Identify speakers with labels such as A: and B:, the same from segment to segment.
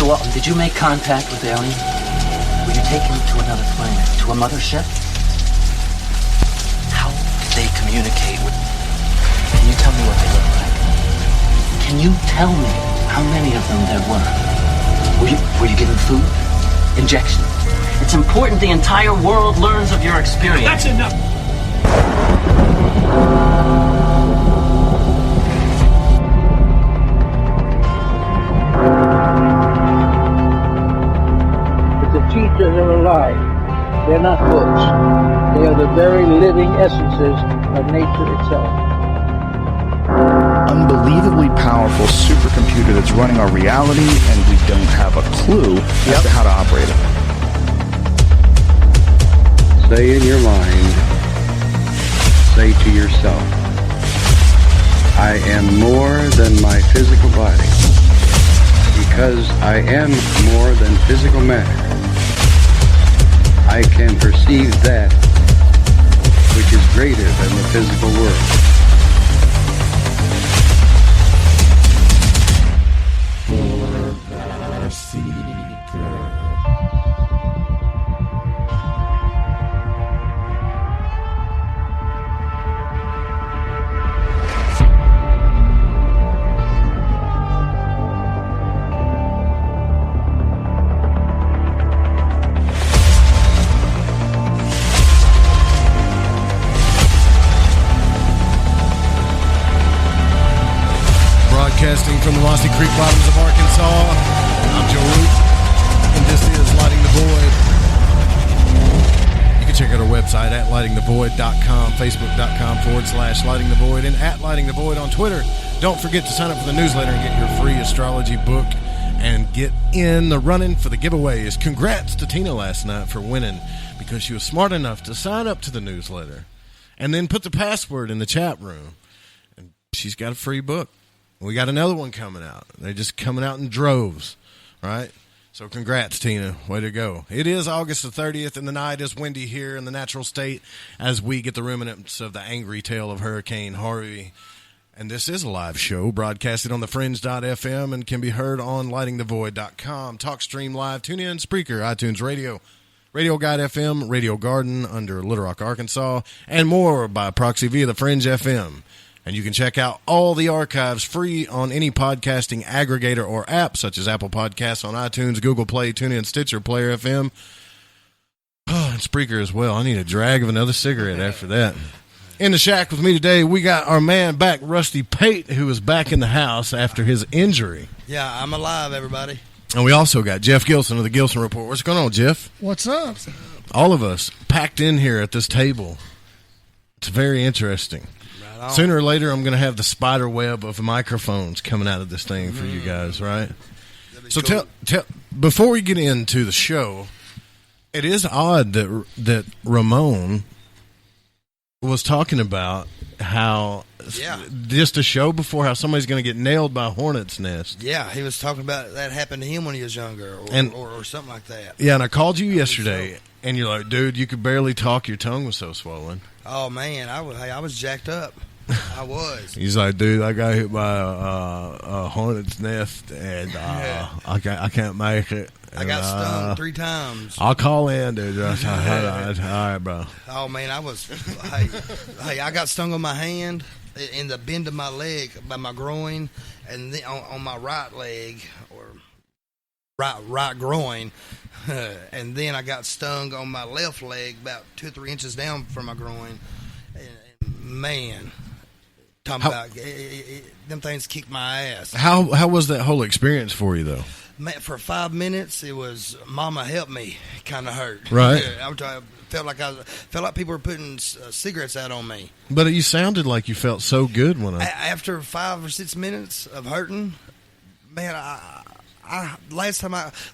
A: So, did you make contact with aliens? Were you taken to another planet, to a mothership? How did they communicate with... Can you tell me what they look like? Can you tell me how many of them there were? Were you given food? Injections? It's important the entire world learns of your experience.
B: That's enough!
C: Teachers are alive. They're not books. They are the very living essences of nature itself.
D: Unbelievably powerful supercomputer that's running our reality, and we don't have a clue as to how to operate it.
E: Say in your mind, say to yourself, I am more than my physical body, because I am more than physical matter. I can perceive that which is greater than the physical world.
F: Broadcasting from the Mossy Creek bottoms of Arkansas, I'm Joe Root, and this is Lighting the Void. You can check out our website at lightingthevoid.com, facebook.com/lightingthevoid, and at Lighting the Void on Twitter. Don't forget to sign up for the newsletter and get your free astrology book and get in the running for the giveaways. Congrats to Tina last night for winning because she was smart enough to sign up to the newsletter and then put the password in the chat room. And she's got a free book. We got another one coming out. They're just coming out in droves, right? So congrats, Tina. Way to go. It is August the 30th, and the night is windy here in the natural state as we get the remnants of the angry tale of Hurricane Harvey. And this is a live show broadcasted on the Fringe.fm and can be heard on lightingthevoid.com, TalkStream Live, TuneIn, Spreaker, iTunes Radio, Radio Guide FM, Radio Garden under Little Rock, Arkansas, and more by proxy via the Fringe FM. And you can check out all the archives free on any podcasting aggregator or app, such as Apple Podcasts on iTunes, Google Play, TuneIn, Stitcher, Player FM, and Spreaker as well. I need a drag of another cigarette after that. In the shack with me today, we got our man back, Rusty Pate, who is back in the house after his injury.
G: Yeah, I'm alive, everybody.
F: And we also got Jeff Gilson of the Gilson Report. What's going on, Jeff?
H: What's up?
F: All of us packed in here at this table. It's very interesting. Sooner or later, I'm going to have the spider web of microphones coming out of this thing for you guys, right? So cool. tell before we get into the show, it is odd that Ramon was talking about how just a show before how somebody's going to get nailed by a hornet's nest.
G: Yeah, he was talking about that happened to him when he was younger or something like that.
F: Yeah, and I called you yesterday, and you're like, dude, you could barely talk. Your tongue was so swollen.
G: Oh, man, I was jacked up. I was.
F: He's like, dude, I got hit by a hornet's nest, and I can't make it.
G: I got stung 3 times.
F: I'll call in, dude. All right, bro.
G: Oh, man, I was. I got stung on my hand, in the bend of my leg, by my groin, and then on my right leg, or right groin. And then I got stung on my left leg about 2 or 3 inches down from my groin. And man, talking about them things kicked my ass.
F: How was that whole experience for you, though?
G: Man, for 5 minutes, it was "Mama help me" kind of hurt.
F: Right.
G: I felt like people were putting cigarettes out on me.
F: But you sounded like you felt so good when
G: after 5 or 6 minutes of hurting, man,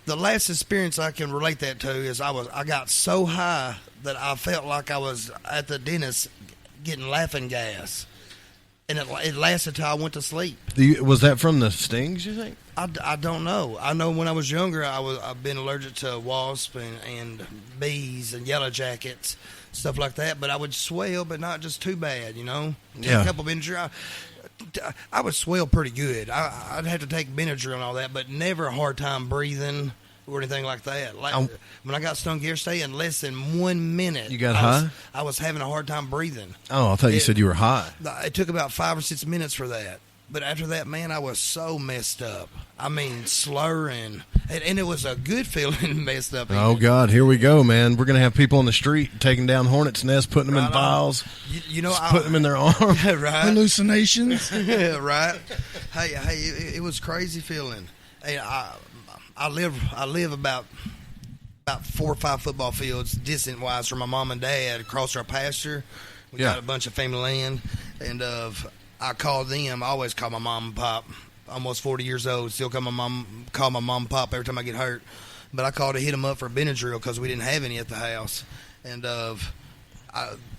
G: the last experience I can relate that to is I got so high that I felt like I was at the dentist getting laughing gas, and it lasted till I went to sleep.
F: Was that from the stings, you think?
G: I don't know. I know when I was younger, I've been allergic to wasps and bees and yellow jackets, stuff like that. But I would swell, but not just too bad, you know.
F: Yeah.
G: A couple of injuries. I would swell pretty good. I'd have to take Benadryl and all that, but never a hard time breathing or anything like that. Like when I got stung yesterday, in less than 1 minute,
F: You got high?
G: I was having a hard time breathing.
F: Oh, I thought you said you were high.
G: It took about 5 or 6 minutes for that. But after that, man, I was so messed up. I mean, slurring. And it was a good feeling messed up.
F: Oh, God, here we go, man. We're going to have people on the street taking down hornets' nests, putting them in vials,
G: You know,
F: putting them in their arm.
G: right?
B: Hallucinations.
G: Right? Hey, it was crazy feeling. Hey, I live about 4 or 5 football fields distant wise from my mom and dad across our pasture. We got a bunch of family land, and I called them. I always call my mom and pop. Almost 40 years old, still call my mom and pop every time I get hurt. But I called to hit them up for Benadryl because we didn't have any at the house, and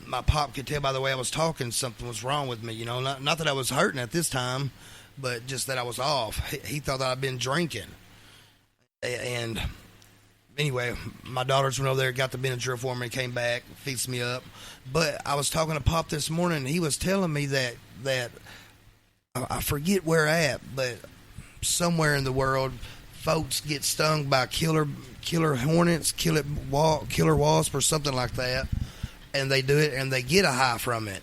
G: my pop could tell by the way I was talking something was wrong with me. You know, not that I was hurting at this time, but just that I was off. He thought that I'd been drinking. And anyway, my daughters went over there, got the Benadryl for me, came back, fixed me up. But I was talking to Pop this morning, and he was telling me that I forget where at, but somewhere in the world, folks get stung by killer hornets, killer wasp, or something like that, and they do it, and they get a high from it.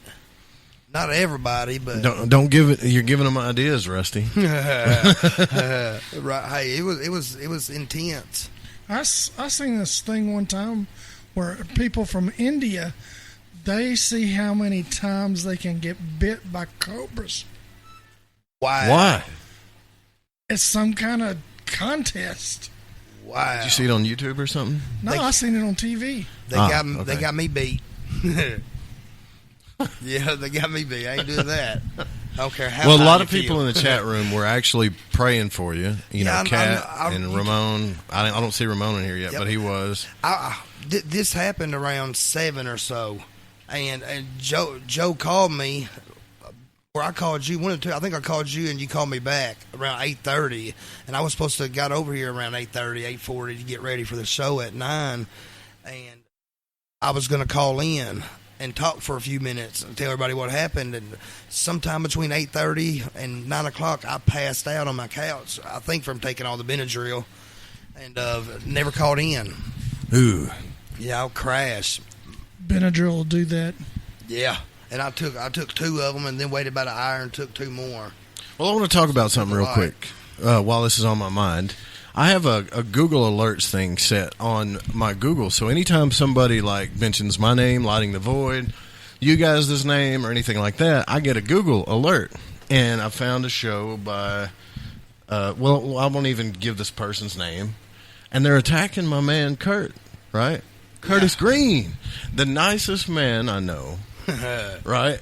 G: Not everybody, but
F: don't give it. You're giving them ideas, Rusty.
G: Right? Hey, it was intense.
B: I seen this thing one time where people from India, they see how many times they can get bit by cobras.
G: Why?
B: It's some kind of contest.
G: Wow.
F: Did you see it on YouTube or something?
B: No, I seen it on TV.
G: They got me beat. Yeah, they got me beat. I ain't doing that. I don't care how.
F: Well, a lot of people in the chat room were actually praying for you. You know, Kat and Ramon. I don't see Ramon in here yet, but he was.
G: This happened around 7 or so, and Joe called me. Or I called you, one of the two. I think I called you, and you called me back around 8:30, and I was supposed to have got over here around 8:30, 8:40 to get ready for the show at 9, and I was going to call in and talk for a few minutes and tell everybody what happened. And sometime between 8:30 and 9 o'clock, I passed out on my couch. I think from taking all the Benadryl, and never called in.
F: Ooh,
G: yeah, I'll crash.
B: Benadryl will do that.
G: Yeah. And I took 2 of them and then waited about an hour and took 2 more.
F: Well, I want to talk about something real quick while this is on my mind. I have a Google Alerts thing set on my Google, so anytime somebody like mentions my name, Lighting the Void, you guys' name, or anything like that, I get a Google alert. And I found a show by, well, I won't even give this person's name, and they're attacking my man Kurt, right? Curtis Green, the nicest man I know. Right,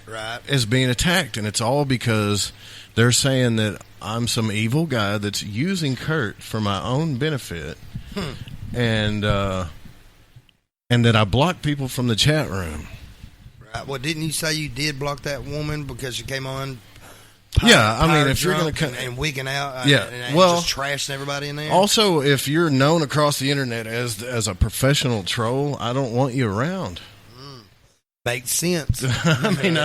F: is being attacked, and it's all because they're saying that I'm some evil guy that's using Kurt for my own benefit, and that I block people from the chat room.
G: Right. Well, didn't you say you did block that woman because she came on?
F: Yeah, I mean, if you're going to
G: and wigging out,
F: yeah,
G: and
F: well,
G: just trashing everybody in there.
F: Also, if you're known across the internet as a professional troll, I don't want you around.
G: Makes sense.
F: I mean,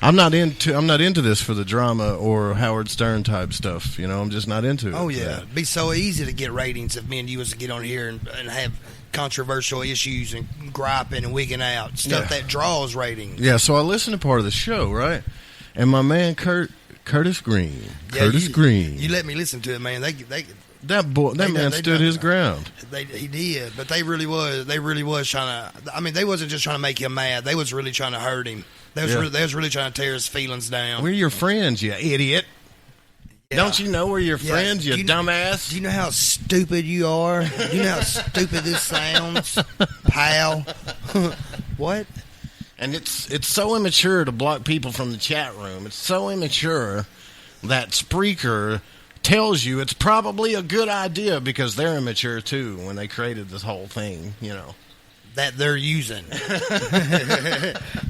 F: I'm not into this for the drama or Howard Stern type stuff. You know, I'm just not into it.
G: Oh yeah, it'd be so easy to get ratings if me and you was to get on here and have controversial issues and griping and wigging out stuff that draws ratings.
F: Yeah, so I listened to part of the show, right? And my man Curtis Green, Green.
G: You let me listen to it, man.
F: That man stood his ground.
G: He did, but they really was trying to. I mean, they wasn't just trying to make him mad. They was really trying to hurt him. They was really trying to tear his feelings down.
F: We're your friends, you idiot. Yeah. Don't you know we're your friends, you dumbass?
G: Do you know how stupid you are? Do you know how stupid this sounds, pal? What?
F: And it's so immature to block people from the chat room. It's so immature that Spreaker tells you it's probably a good idea because they're immature too when they created this whole thing, you know.
G: That they're using.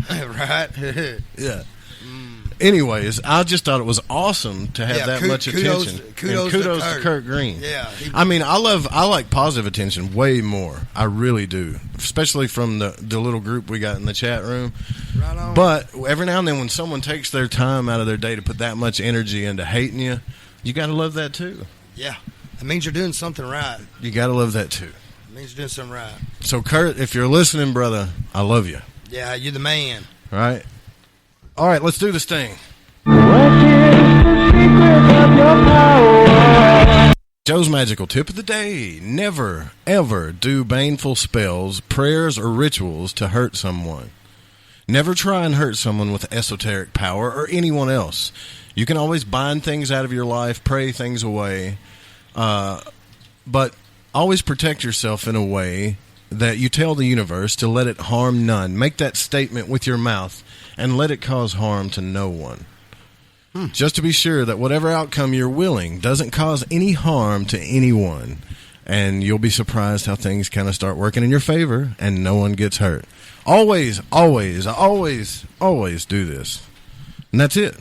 G: Right?
F: Yeah. anyways, I just thought it was awesome to have that much attention.
G: Kudos
F: to Kurt Green.
G: Yeah.
F: I mean, I like positive attention way more. I really do, especially from the little group we got in the chat room.
G: Right on.
F: But every now and then, when someone takes their time out of their day to put that much energy into hating you, you got to love that too.
G: Yeah, it means you're doing something right.
F: You got to love that too.
G: It means you're doing something right.
F: So, Kurt, if you're listening, brother, I love you.
G: Yeah, you're the man.
F: Right. All right, let's do this thing. Joe's magical tip of the day. Never, ever do baneful spells, prayers, or rituals to hurt someone. Never try and hurt someone with esoteric power or anyone else. You can always bind things out of your life, pray things away, but always protect yourself in a way that you tell the universe to let it harm none. Make that statement with your mouth and let it cause harm to no one. Just to be sure that whatever outcome you're willing doesn't cause any harm to anyone. And you'll be surprised how things kind of start working in your favor and no one gets hurt. Always, always, always, always do this. And that's it.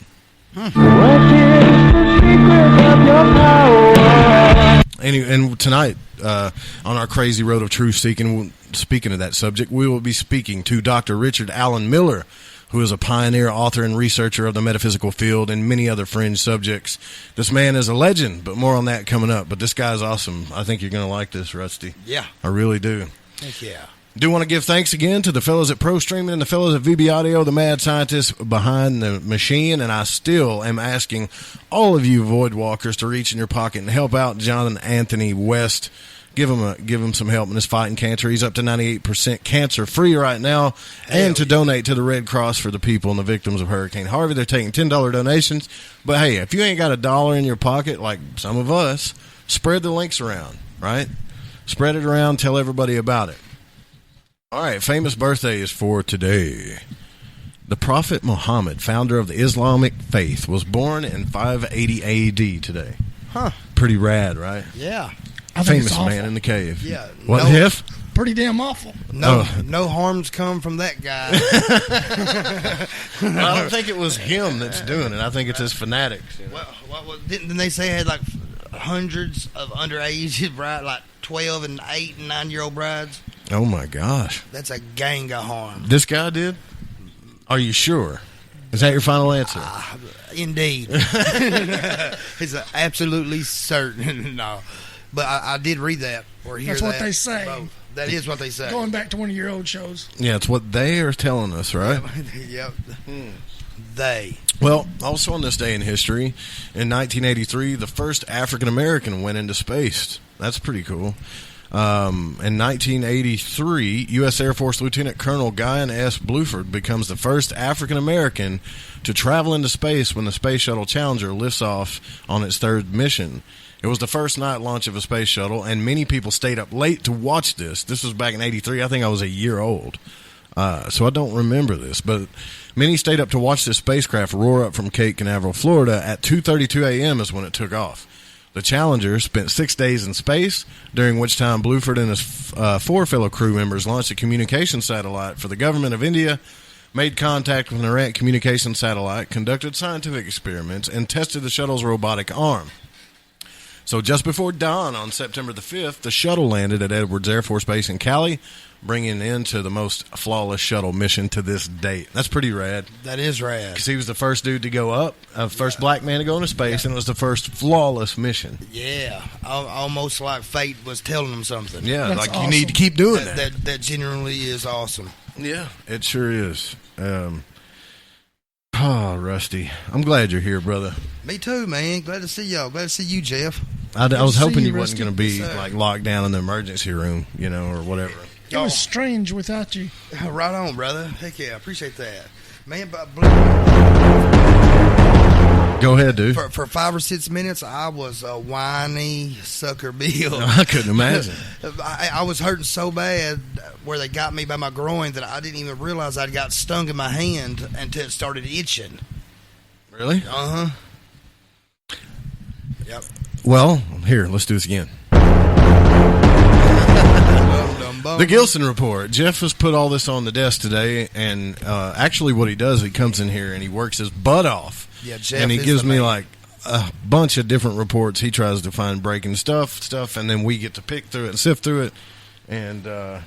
F: And tonight, on our crazy road of truth seeking, speaking of that subject, we will be speaking to Dr. Richard Allen Miller, who is a pioneer, author, and researcher of the metaphysical field and many other fringe subjects. This man is a legend, but more on that coming up. But this guy's awesome. I think you're going to like this, Rusty.
G: Yeah.
F: I really do.
G: Heck yeah.
F: Do want to give thanks again to the fellows at Pro Streaming and the fellows at VB Audio, the mad scientists behind the machine. And I still am asking all of you Void Walkers to reach in your pocket and help out Jonathan Anthony West. Give him some help in his fighting cancer. He's up to 98% cancer free right now. And to donate to the Red Cross for the people and the victims of Hurricane Harvey. They're taking $10 donations. But hey, if you ain't got $1 in your pocket like some of us, spread the links around, right? Spread it around. Tell everybody about it. All right, famous birthday is for today. The Prophet Muhammad, founder of the Islamic faith, was born in 580 A.D. today.
G: Huh.
F: Pretty rad, right?
G: Yeah.
B: I think
F: Famous
B: it's awful.
F: man in the cave.
G: Yeah.
F: What, Hiff?
B: Pretty damn awful.
G: No harms come from that guy.
F: I don't think it was him that's doing it. I think it's his fanatics. You know?
G: Well, didn't they say he had like hundreds of underage brides, like 12 and 8 and 9-year-old brides?
F: Oh, my gosh.
G: That's a gang of harm.
F: This guy did? Are you sure? Is that your final answer?
G: Indeed. It's absolutely certain. No. But I did read that or hear
B: That's
G: that.
B: what they say.
G: Both. That is what they say.
B: Going back to one of your old shows.
F: Yeah, it's what they are telling us, right?
G: Yep. They.
F: Well, also on this day in history, in 1983, the first African-American went into space. That's pretty cool. In 1983, U.S. Air Force Lieutenant Colonel Guyan S. Bluford becomes the first African-American to travel into space when the Space Shuttle Challenger lifts off on its third mission. It was the first night launch of a space shuttle, and many people stayed up late to watch this. This was back in 83. I think I was a year old. So I don't remember this, but many stayed up to watch this spacecraft roar up from Cape Canaveral, Florida at 2:32 a.m. is when it took off. The Challenger spent 6 days in space, during which time Bluford and his 4 fellow crew members launched a communication satellite for the government of India, made contact with an errant communication satellite, conducted scientific experiments, and tested the shuttle's robotic arm. So just before dawn on September the 5th, the shuttle landed at Edwards Air Force Base in Cali, bringing into the most flawless shuttle mission to this date. That's pretty rad.
G: That is rad.
F: Because he was the first dude to go up, first black man to go into space, and it was the first flawless mission.
G: Yeah. Almost like fate was telling them something.
F: Yeah,
B: That's
F: like
B: awesome.
F: you need to keep doing that.
G: That genuinely is awesome.
F: Yeah, it sure is. Rusty, I'm glad you're here, brother.
G: Me too, man. Glad to see y'all. Glad to see you, Jeff.
F: I was
B: to see
F: hoping
B: you,
F: you wasn't
B: Rusty.
F: going to be
G: Yes, sir.
F: like locked down in the emergency room, or whatever.
B: It was strange without you.
G: Right on, brother. Heck yeah, I appreciate that. Man,
F: Go ahead, dude.
G: for 5 or 6 minutes, I was a whiny sucker Bill.
F: I couldn't imagine.
G: I was hurting so bad where they got me by my groin that I didn't even realize I'd got stung in my hand until it started itching.
F: Really?
G: Uh-huh. Yep.
F: Well, here, let's do this again.
G: bum.
F: The Gilson Report. Jeff has put all this on the desk today, and actually what he does, he comes in here and he works his butt off.
G: Yeah, Jeff
F: and he
G: is
F: gives
G: the
F: me
G: man.
F: like a bunch of different reports. He tries to find breaking stuff, and then we get to pick through it and sift through it. And
G: I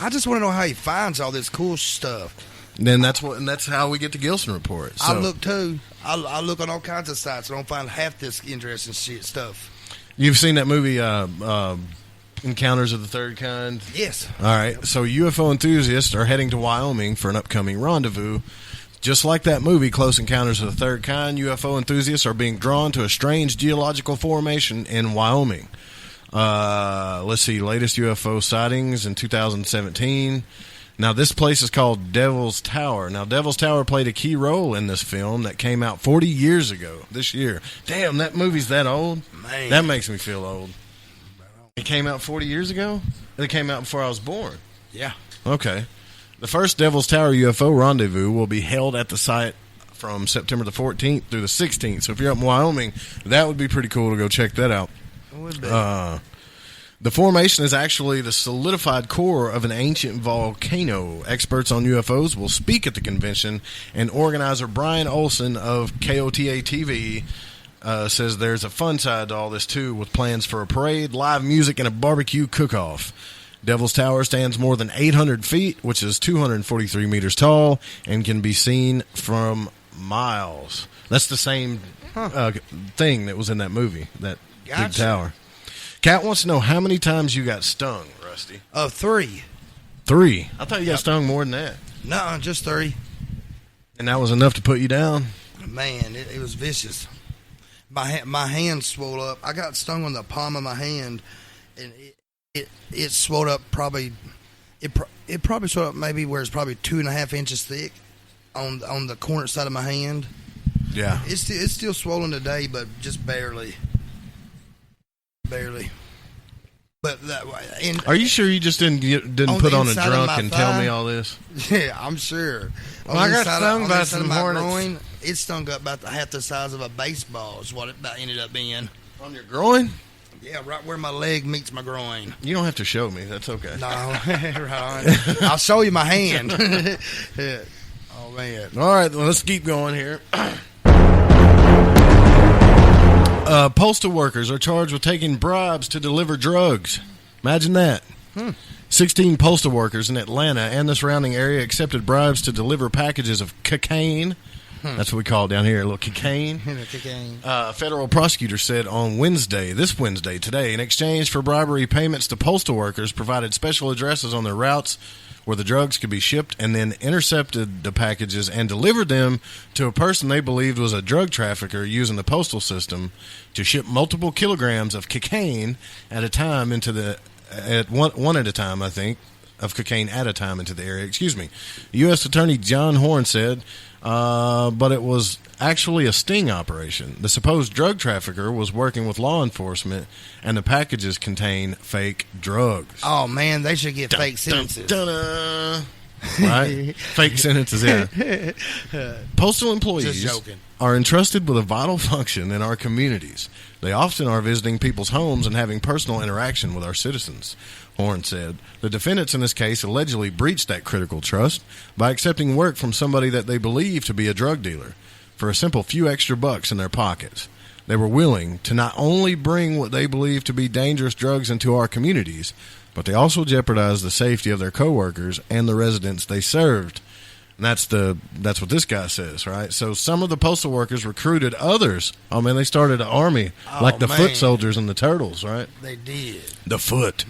G: just want to know how he finds all this cool stuff.
F: then that's how we get the Gilson Report. So,
G: I look too. I look on all kinds of sites. I don't find half this interesting stuff.
F: you've seen that movie, Encounters of the Third Kind?
G: Yes.
F: All right. So UFO enthusiasts are heading to Wyoming for an upcoming rendezvous. Just like that movie, Close Encounters of the Third Kind, UFO enthusiasts are being drawn to a strange geological formation in Wyoming. Let's see, latest UFO sightings in 2017. Now, this place is called Devil's Tower. Now, Devil's Tower played a key role in this film that came out 40 years ago this year. Damn, that movie's that old?
G: Man.
F: That makes me feel old. It came out 40 years ago? It came out before I was born.
G: Yeah.
F: Okay. The first Devil's Tower UFO rendezvous will be held at the site from September the 14th through the 16th. So if you're up in Wyoming, that would be pretty cool to go check that out.
G: It would be.
F: The formation is actually the solidified core of an ancient volcano. Experts on UFOs will speak at the convention, and organizer Brian Olson of KOTA TV says there's a fun side to all this, too, with plans for a parade, live music, and a barbecue cook-off. Devil's Tower stands more than 800 feet, which is 243 meters tall, and can be seen from miles. That's the same thing that was in that movie, that big
G: Gotcha.
F: tower. Cat wants to know how many times you got stung, Rusty.
G: 3.
F: 3. I thought you got stung more than that.
G: No, just 3.
F: And that was enough to put you down?
G: Man, it was vicious. My hand swole up. I got stung on the palm of my hand, and it swelled up probably. It probably swelled up maybe where it's probably 2.5 inches thick on the corner side of my hand.
F: Yeah.
G: It's still swollen today, but just barely. But that way.
F: Are you sure you just didn't put
G: the
F: on a
G: inside of
F: drunk
G: my
F: and tell me
G: thigh?
F: all this?
G: Yeah, I'm sure.
F: Well, I got stung by
G: on the
F: some
G: inside of my
F: hornets.
G: groin, it stung up about half the size of a baseball is what it about ended up being.
F: On your groin?
G: Yeah, right where my leg meets my groin.
F: You don't have to show me. That's okay.
G: No, right on. I'll show you my hand. Yeah. Oh, man.
F: All right, well, let's keep going here. Postal workers are charged with taking bribes to deliver drugs. Imagine that. 16 postal workers in Atlanta and the surrounding area accepted bribes to deliver packages of cocaine. That's what we call it down here, a little cocaine. Federal prosecutors said on this Wednesday, today, in exchange for bribery payments to postal workers, provided special addresses on their routes where the drugs could be shipped, and then intercepted the packages and delivered them to a person they believed was a drug trafficker using the postal system to ship multiple kilograms of cocaine at a time one at a time, I think, of cocaine at a time into the area. Excuse me. U.S. Attorney John Horn said, but it was actually a sting operation. The supposed drug trafficker was working with law enforcement, and the packages contain fake drugs.
G: Oh, man, they should get fake sentences.
F: Right? Fake sentences, yeah. Postal employees
G: Just joking.
F: are entrusted with a vital function in our communities. They often are visiting people's homes and having personal interaction with our citizens, Horn said. The defendants in this case allegedly breached that critical trust by accepting work from somebody that they believe to be a drug dealer for a simple few extra bucks in their pockets. They were willing to not only bring what they believe to be dangerous drugs into our communities, but they also jeopardized the safety of their coworkers and the residents they served. And that's what this guy says, right? So some of the postal workers recruited others. Oh, man, they started an army, like the foot soldiers and the turtles, right?
G: They did.
F: The foot.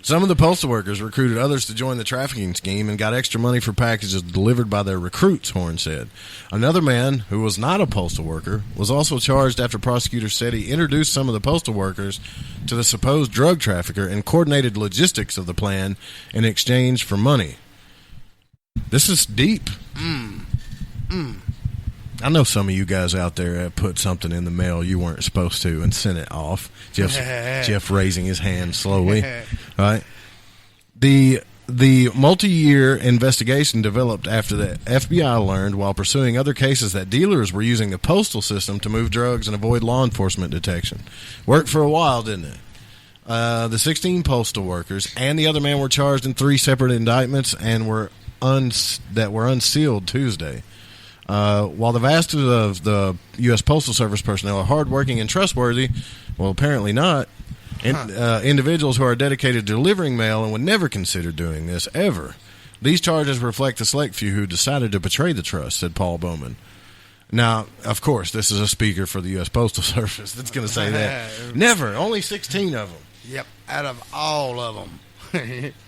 F: Some of the postal workers recruited others to join the trafficking scheme and got extra money for packages delivered by their recruits, Horn said. Another man, who was not a postal worker, was also charged after prosecutors said he introduced some of the postal workers to the supposed drug trafficker and coordinated logistics of the plan in exchange for money. This is deep. I know some of you guys out there have put something in the mail you weren't supposed to and sent it off. Jeff raising his hand slowly. All right. The multi-year investigation developed after the FBI learned while pursuing other cases that dealers were using the postal system to move drugs and avoid law enforcement detection. Worked for a while, didn't it? The 16 postal workers and the other man were charged in 3 separate indictments and were unsealed Tuesday. While the vast of the U.S. Postal Service personnel are hardworking and trustworthy, well, apparently not. Individuals who are dedicated to delivering mail and would never consider doing this ever. These charges reflect the select few who decided to betray the trust, said Paul Bowman. Now, of course, this is a speaker for the U.S. Postal Service that's going to say that. Never. Only 16 of them.
G: Yep, out of all of them.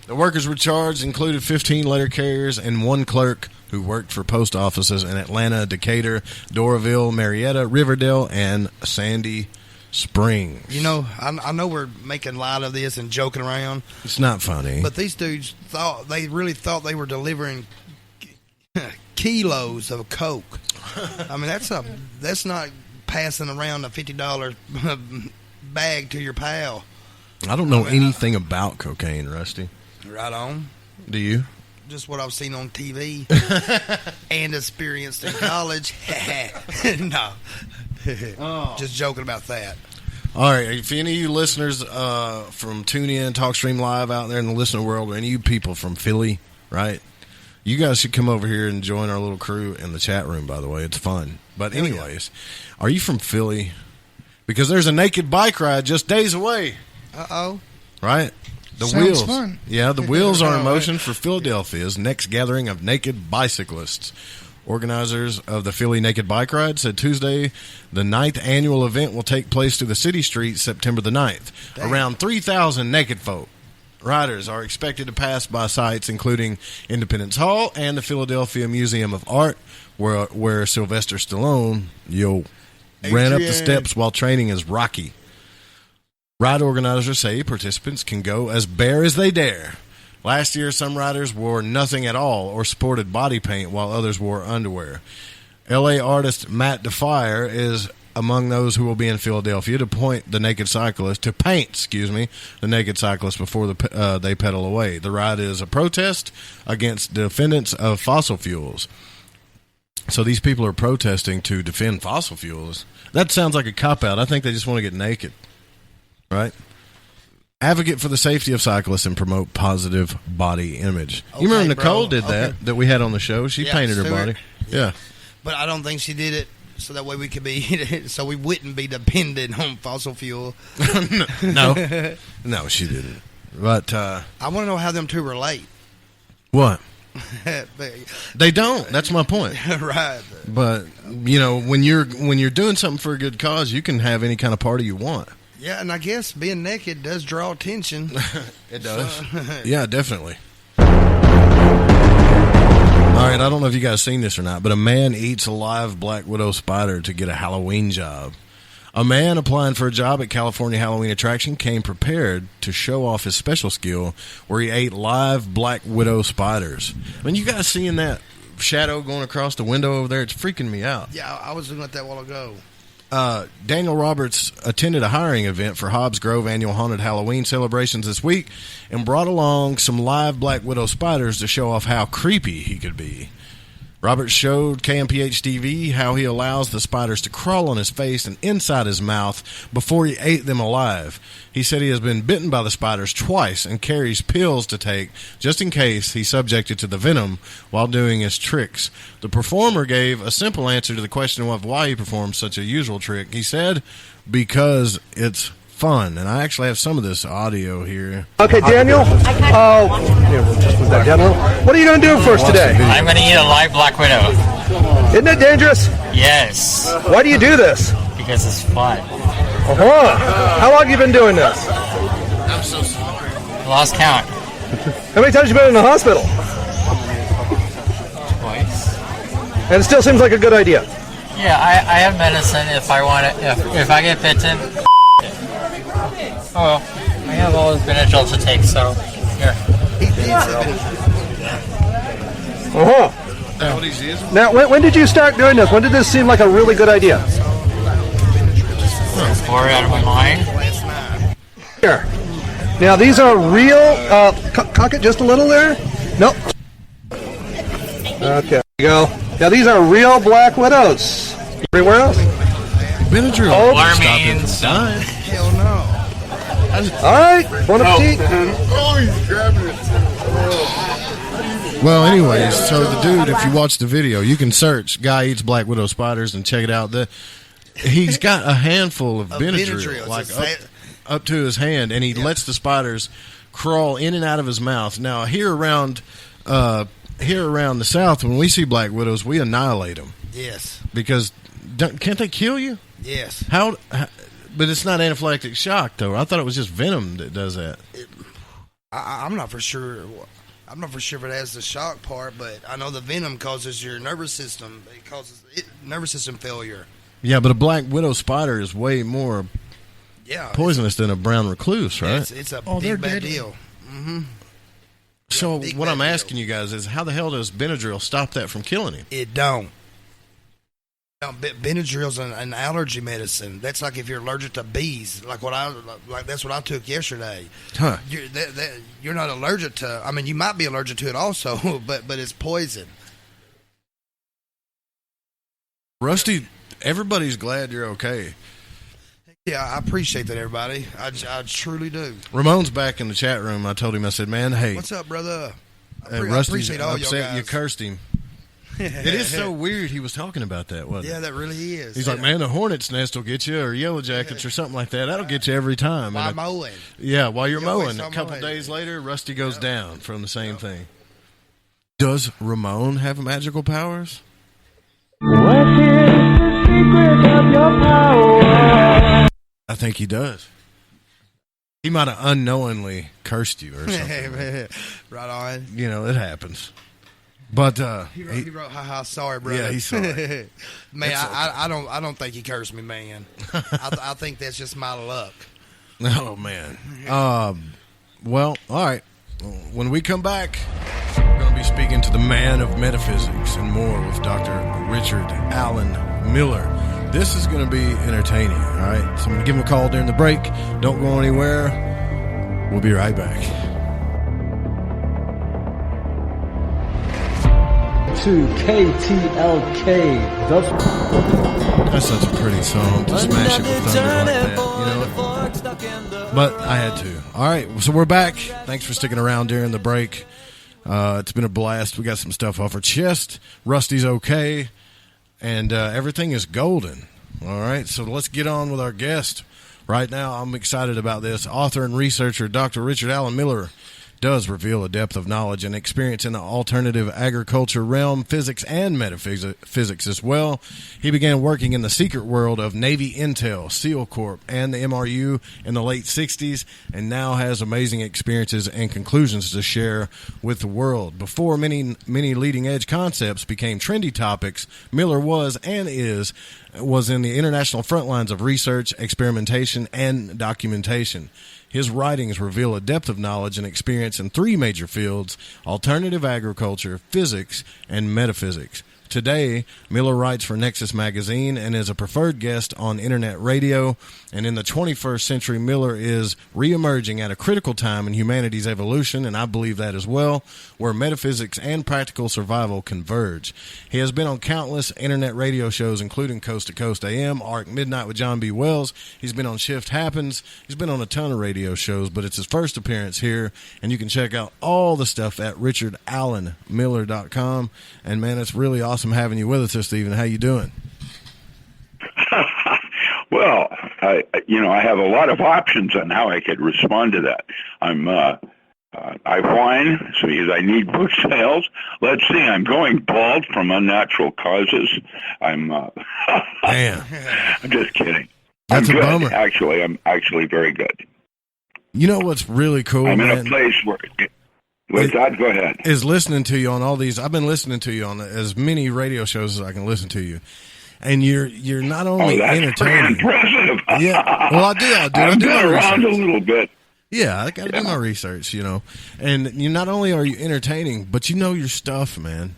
F: The workers were charged included 15 letter carriers and 1 clerk who worked for post offices in Atlanta, Decatur, Doraville, Marietta, Riverdale, and Sandy Springs.
G: You know, I know we're making light of this and joking around.
F: It's not funny.
G: But these dudes really thought they were delivering kilos of coke. I mean, that's not passing around a $50 bag to your pal.
F: I don't know anything about cocaine, Rusty.
G: Right on.
F: Do you?
G: Just what I've seen on TV and experienced in college. No. Just joking about that.
F: All right. If any of you listeners from TuneIn, TalkStream Live out there in the listener world, or any of you people from Philly, right? You guys should come over here and join our little crew in the chat room, by the way. It's fun. But anyways, are you from Philly? Because there's a naked bike ride just days away.
G: Uh-oh.
F: Right? The
B: Sounds
F: wheels.
B: fun.
F: Yeah, the wheels are in motion for Philadelphia's next gathering of naked bicyclists. Organizers of the Philly Naked Bike Ride said Tuesday the 9th annual event will take place through the city streets September the 9th. Dang. Around 3,000 naked folk riders are expected to pass by sites including Independence Hall and the Philadelphia Museum of Art, where Sylvester Stallone ran up the steps while training as Rocky. Ride organizers say participants can go as bare as they dare. Last year, some riders wore nothing at all or sported body paint while others wore underwear. L.A. artist Matt DeFire is among those who will be in Philadelphia to paint the naked cyclist before they pedal away. The ride is a protest against defendants of fossil fuels. So these people are protesting to defend fossil fuels. That sounds like a cop-out. I think they just want to get naked. Right? Advocate for the safety of cyclists and promote positive body image. Okay, you remember Nicole did that we had on the show. She painted her body. Yeah.
G: But I don't think she did it so that way so we wouldn't be dependent on fossil fuel.
F: No, she didn't. But
G: I want to know how them two relate.
F: What? They don't. That's my point.
G: Right.
F: But when you're doing something for a good cause, you can have any kind of party you want.
G: Yeah, and I guess being naked does draw attention.
F: It does. Yeah, definitely. All right, I don't know if you guys seen this or not, but a man eats a live black widow spider to get a Halloween job. A man applying for a job at California Halloween attraction came prepared to show off his special skill where he ate live black widow spiders. I mean, you guys seeing that shadow going across the window over there? It's freaking me out.
G: Yeah, I was looking at that a while ago.
F: Daniel Roberts attended a hiring event for Hobbs Grove annual haunted Halloween celebrations this week and brought along some live black widow spiders to show off how creepy he could be. Roberts showed KMPH-TV how he allows the spiders to crawl on his face and inside his mouth before he ate them alive. He said he has been bitten by the spiders twice and carries pills to take just in case he's subjected to the venom while doing his tricks. The performer gave a simple answer to the question of why he performs such a usual trick. He said, because it's fun. And I actually have some of this audio here.
H: Okay, Daniel. What are you going to do for us today?
I: I'm going to eat a live black widow.
H: Isn't it dangerous?
I: Yes.
H: Why do you do this?
I: Because it's fun.
H: How long have you been doing this?
I: I'm so sorry. Lost count.
H: How many times have you been in the hospital?
I: Twice.
H: And it still seems like a good idea.
I: Yeah, I have medicine if I want it. If I get bitten. Oh, I have all this Benadryl to take, so here.
H: Now, when did you start doing this? When did this seem like a really good idea?
I: Bored out of my mind.
H: Here. Now, these are real. Cock it just a little there. Nope. Okay. There you go. Now, these are real black widows. Everywhere else?
F: Benadryl.
I: Alarmines.
G: Hell no.
H: All right, bon appetit.
J: Oh, he's grabbing it.
F: Well, anyways, so the dude, if you watch the video, you can search "Guy Eats Black Widow Spiders" and check it out. He's got a handful of Benadryl, like up to his hand, and he lets the spiders crawl in and out of his mouth. Now, here around the South, when we see black widows, we annihilate them.
G: Yes.
F: Because can't they kill you?
G: Yes.
F: How? But it's not anaphylactic shock, though. I thought it was just venom that does that.
G: I'm not for sure. I'm not for sure if it has the shock part, but I know the venom causes your nervous system. It causes nervous system failure.
F: Yeah, but a black widow spider is way more poisonous than a brown recluse, right?
G: It's a big bad deal. Mm-hmm.
F: So what I'm asking you guys is, how the hell does Benadryl stop that from killing him?
G: It don't. Benadryl's an allergy medicine. That's like if you're allergic to bees, that's what I took yesterday.
F: Huh?
G: You're not allergic to. I mean, you might be allergic to it also, but it's poison.
F: Rusty, everybody's glad you're okay.
G: Yeah, I appreciate that, everybody. I truly do.
F: Ramon's back in the chat room. I told him, I said, man, hey,
G: what's up, brother?
F: I appreciate all y'all guys. You cursed him. It is so weird he was talking about that, wasn't it?
G: Yeah, that really is.
F: He's like, man, the hornet's nest will get you, or yellow jackets, or something like that. That'll get you every time.
G: While mowing.
F: Yeah, while you're mowing. A couple days later, Rusty goes down from the same thing. Does Ramon have magical powers?
K: What is the secret of your power?
F: I think he does. He might have unknowingly cursed you or something.
G: Right on.
F: You know, it happens. But
G: he wrote, haha, sorry, brother.
F: Yeah, he's sorry.
G: Man, I don't think he cursed me, man. I think that's just my luck.
F: Oh man. Well, all right. When we come back, we're going to be speaking to the man of metaphysics and more with Dr. Richard Allen Miller. This is going to be entertaining. All right. So I'm going to give him a call during the break. Don't go anywhere. We'll be right back.
K: To KTLK.
F: That's such a pretty song to smash it with thunder like that, you know. But I had to. All right, so we're back. Thanks for sticking around during the break. It's been a blast. We got some stuff off our chest. Rusty's okay, and everything is golden. All right, so let's get on with our guest. Right now, I'm excited about this. Author and researcher Dr. Richard Allen Miller does reveal a depth of knowledge and experience in the alternative agriculture realm, physics and metaphysics as well. He began working in the secret world of Navy Intel, SEAL Corp, and the MRU in the late 60s, and now has amazing experiences and conclusions to share with the world. Before many leading-edge concepts became trendy topics, Miller was and was in the international front lines of research, experimentation, and documentation. His writings reveal a depth of knowledge and experience in three major fields: alternative agriculture, physics, and metaphysics. Today, Miller writes for Nexus magazine and is a preferred guest on internet radio. And in the 21st century, Miller is reemerging at a critical time in humanities' evolution, and I believe that as well, where metaphysics and practical survival converge. He has been on countless internet radio shows, including Coast to Coast AM, Ark Midnight with John B. Wells. He's been on Shift Happens. He's been on a ton of radio shows, but it's his first appearance here, and you can check out all the stuff at richardallenmiller.com. And man, it's really awesome having you with us this evening. How you doing?
L: Well, I have a lot of options on how I could respond to that. I whine so because I need book sales. Let's see, I'm going bald from unnatural causes. I'm
F: Damn.
L: I'm just kidding.
F: That's
L: I'm
F: a
L: good.
F: bummer.
L: Actually, I'm actually very good.
F: You know what's really cool,
L: I'm
F: man?
L: in a place where... With that, go ahead.
F: Is listening to you on all these. I've been listening to you on as many radio shows as I can listen to you, and you're not only entertaining.
L: Impressive.
F: Yeah, well, I do
L: I've
F: my
L: been around
F: research.
L: a little bit.
F: Yeah, I got to do my research, And you not only are you entertaining, but you know your stuff, man.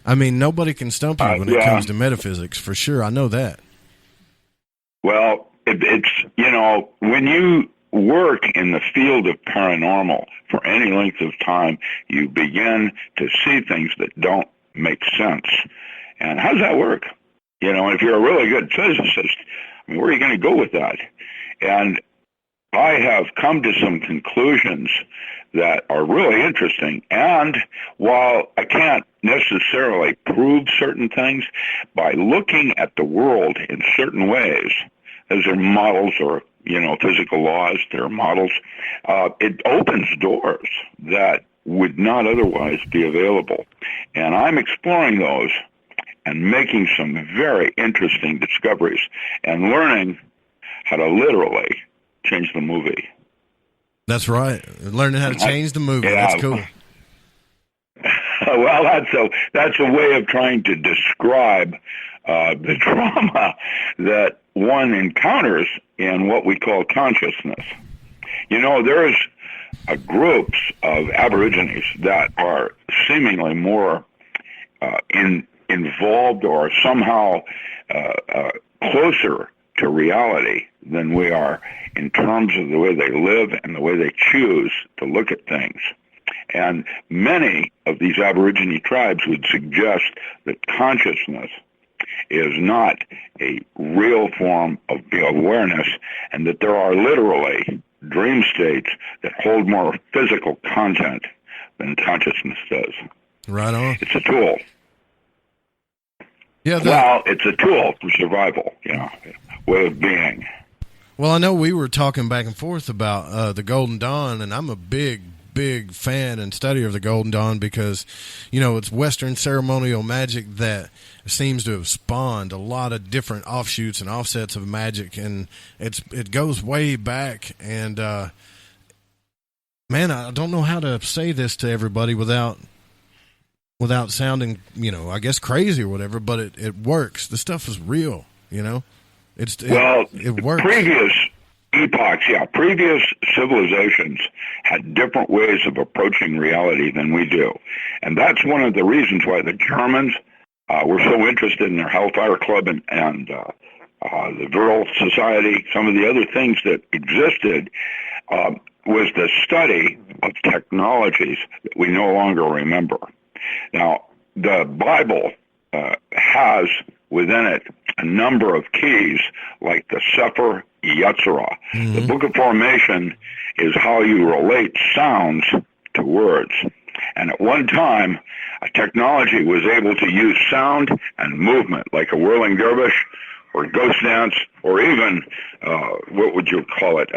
F: I mean, nobody can stump you when it comes to metaphysics, for sure. I know that.
L: Well, it's when you work in the field of paranormal for any length of time, you begin to see things that don't make sense. And how does that work? If you're a really good physicist, I mean, where are you going to go with that? And I have come to some conclusions that are really interesting. And while I can't necessarily prove certain things, by looking at the world in certain ways, as are models or, physical laws, they're models, it opens doors that would not otherwise be available. And I'm exploring those and making some very interesting discoveries and learning how to literally change the movie.
F: That's right. Learning how to change the movie.
L: Yeah.
F: That's cool.
L: Well, that's a way of trying to describe the trauma that one encounters in what we call consciousness. There's groups of Aborigines that are seemingly more involved or somehow closer to reality than we are in terms of the way they live and the way they choose to look at things. And many of these Aborigine tribes would suggest that consciousness is not a real form of awareness, and that there are literally dream states that hold more physical content than consciousness does.
F: Right on.
L: It's a tool.
F: Yeah.
L: It's a tool for survival, way of being.
F: Well, I know we were talking back and forth about the Golden Dawn, and I'm a big fan and studier of the Golden Dawn because, it's Western ceremonial magic that seems to have spawned a lot of different offshoots and offsets of magic, and it goes way back. And man, I don't know how to say this to everybody without sounding, I guess crazy or whatever, but it works. The stuff is real, it works.
L: Previous epochs, previous civilizations had different ways of approaching reality than we do. And that's one of the reasons why the Germans were so interested in their Hellfire Club and the Virile Society. Some of the other things that existed was the study of technologies that we no longer remember. Now, the Bible has within it a number of keys, like the Sefer Yetzirah. Mm-hmm. The Book of Formation is how you relate sounds to words. And at one time, a technology was able to use sound and movement, like a whirling dervish or ghost dance, or even, what would you call it,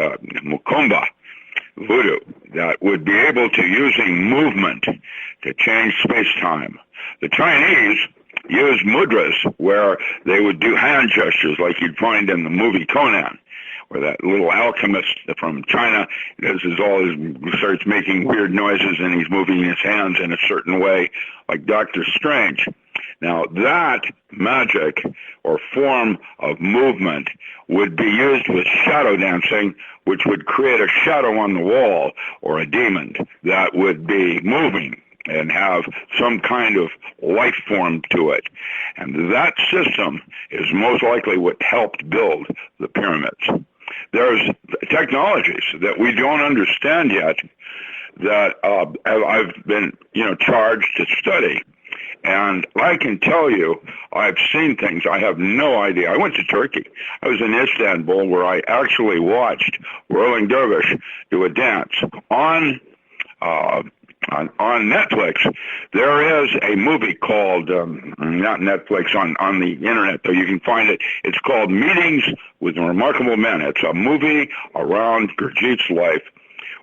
L: Mukumba, voodoo, that would be able to, using movement, to change space-time. The Chinese used mudras, where they would do hand gestures like you'd find in the movie Conan, where that little alchemist from China starts making weird noises and he's moving his hands in a certain way, like Dr. Strange. Now, that magic or form of movement would be used with shadow dancing, which would create a shadow on the wall or a demon that would be moving and have some kind of life form to it. And that system is most likely what helped build the pyramids. There's technologies that we don't understand yet that I've been, charged to study. And I can tell you, I've seen things I have no idea. I went to Turkey. I was in Istanbul, where I actually watched Whirling Dervish do a dance. On Netflix, there is a movie called, not Netflix, on the internet, though you can find it. It's called Meetings with Remarkable Men. It's a movie around Gurjeet's life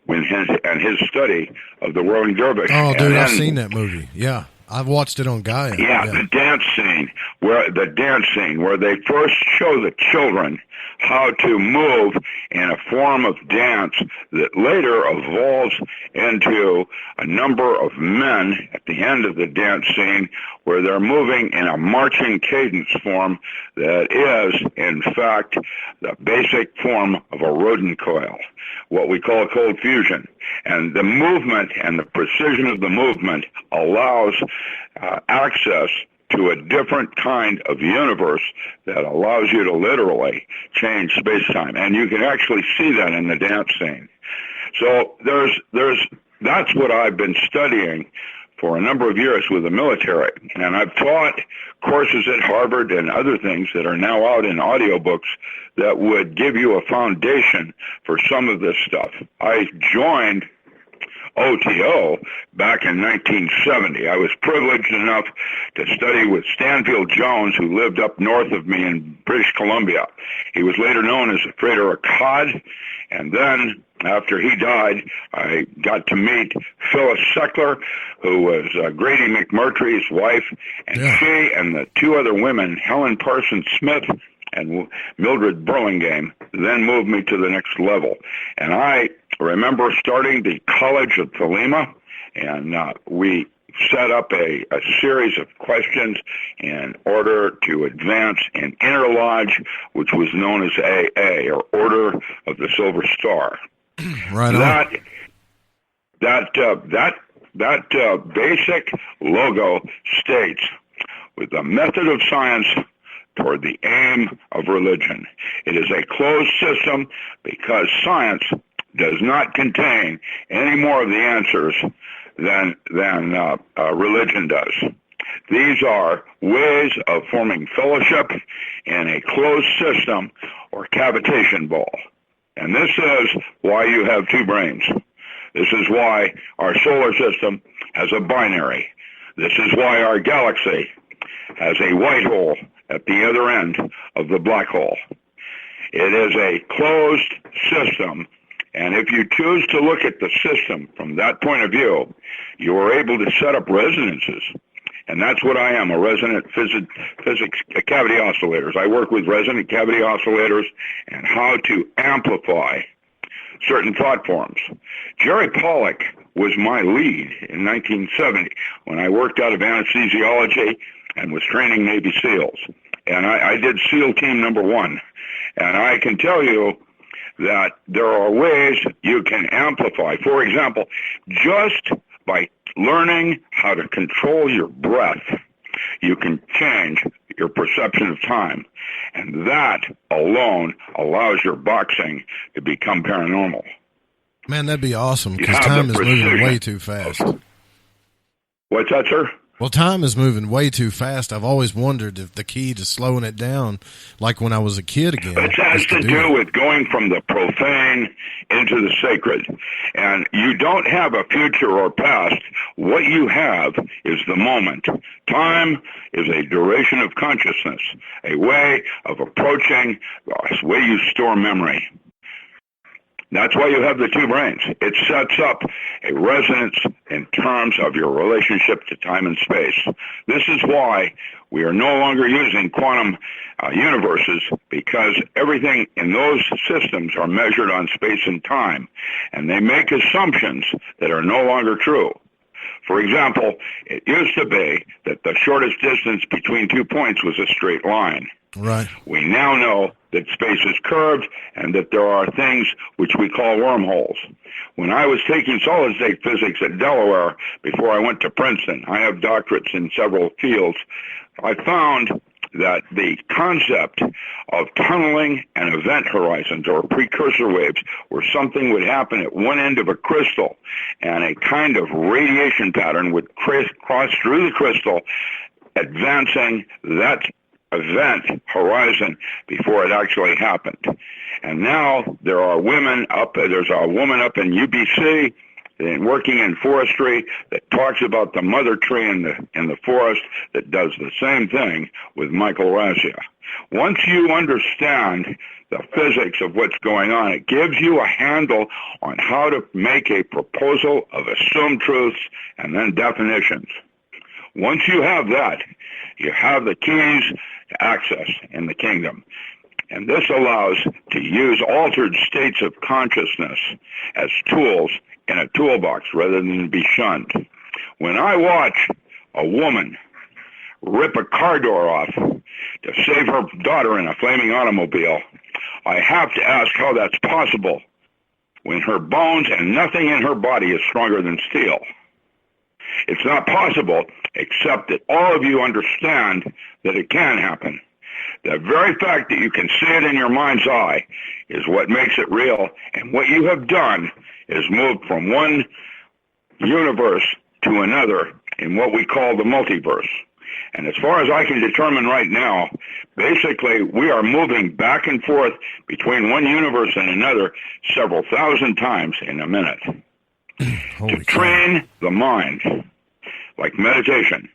L: and his study of the Whirling Dervish.
F: Oh, dude, I've seen that movie. Yeah. I've watched it on Gaia.
L: Yeah, the dance scene where they first show the children how to move in a form of dance that later evolves into a number of men at the end of the dance scene, where they're moving in a marching cadence form that is, in fact, the basic form of a rodent coil, what we call cold fusion. And the movement and the precision of the movement allows access to a different kind of universe that allows you to literally change space-time. And you can actually see that in the dance scene. So that's what I've been studying for a number of years with the military, and I've taught courses at Harvard and other things that are now out in audiobooks that would give you a foundation for some of this stuff. I joined OTO back in 1970. I was privileged enough to study with Stanfield Jones, who lived up north of me in British Columbia. He was later known as Frater Akkad, and then after he died, I got to meet Phyllis Seckler, who was Grady McMurtry's wife, and she and the two other women, Helen Parsons Smith and Mildred Burlingame, then moved me to the next level. And I remember starting the College of Thelema, and we set up a series of questions in order to advance in Inner Lodge, which was known as AA, or Order of the Silver Star.
F: Right on.
L: That basic logo states, with the method of science toward the aim of religion. It is a closed system because science does not contain any more of the answers than religion does. These are ways of forming fellowship in a closed system or cavitation ball. And this is why you have two brains. This is why our solar system has a binary. This is why our galaxy has a white hole at the other end of the black hole. It is a closed system, and if you choose to look at the system from that point of view, you are able to set up resonances. And that's what I am, a resonant physics cavity oscillators. I work with resonant cavity oscillators and how to amplify certain thought forms. Jerry Pollack was my lead in 1970 when I worked out of anesthesiology and was training Navy SEALs. And I did SEAL Team number 1. And I can tell you that there are ways you can amplify. For example, just by learning how to control your breath, you can change your perception of time. And that alone allows your boxing to become paranormal.
F: Man, that'd be awesome, because time is moving way too fast.
L: What's that, sir?
F: Well, time is moving way too fast. I've always wondered if the key to slowing it down, like when I was a kid again.
L: It has to do with going from the profane into the sacred. And you don't have a future or past. What you have is the moment. Time is a duration of consciousness, a way of approaching, a way you store memory. That's why you have the two brains. It sets up a resonance in terms of your relationship to time and space. This is why we are no longer using quantum universes, because everything in those systems are measured on space and time, and they make assumptions that are no longer true. For example, it used to be that the shortest distance between 2 points was a straight line.
F: Right.
L: We now know that space is curved and that there are things which we call wormholes. When I was taking solid-state physics at Delaware before I went to Princeton, I have doctorates in several fields, I found that the concept of tunneling and event horizons, or precursor waves, where something would happen at one end of a crystal and a kind of radiation pattern would cross through the crystal, advancing that event horizon before it actually happened. And now there's a woman up in UBC and working in forestry that talks about the mother tree in the forest that does the same thing with Michael Razia. Once you understand the physics of what's going on, it gives you a handle on how to make a proposal of assumed truths and then definitions. Once you have that, you have the keys to access in the kingdom. And this allows to use altered states of consciousness as tools in a toolbox rather than be shunned. When I watch a woman rip a car door off to save her daughter in a flaming automobile, I have to ask how that's possible when her bones and nothing in her body is stronger than steel. It's not possible, except that all of you understand that it can happen. The very fact that you can see it in your mind's eye is what makes it real, and what you have done is moved from one universe to another in what we call the multiverse. And as far as I can determine right now, basically we are moving back and forth between one universe and another several thousand times in a minute. To train the mind, like meditation,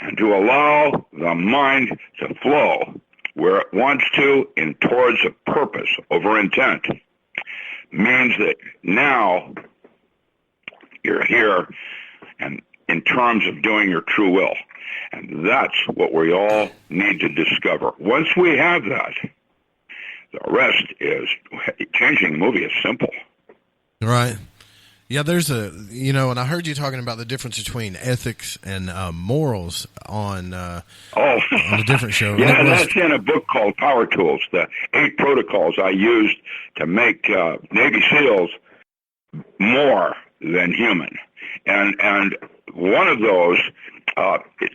L: and to allow the mind to flow where it wants to in towards a purpose over intent, means that now you're here and in terms of doing your true will. And that's what we all need to discover. Once we have that, the rest is, changing the movie is simple.
F: Right. Yeah, there's and I heard you talking about the difference between ethics and morals on a different show.
L: Yeah, that's in a book called Power Tools, the 8 protocols I used to make Navy SEALs more than human. And one of those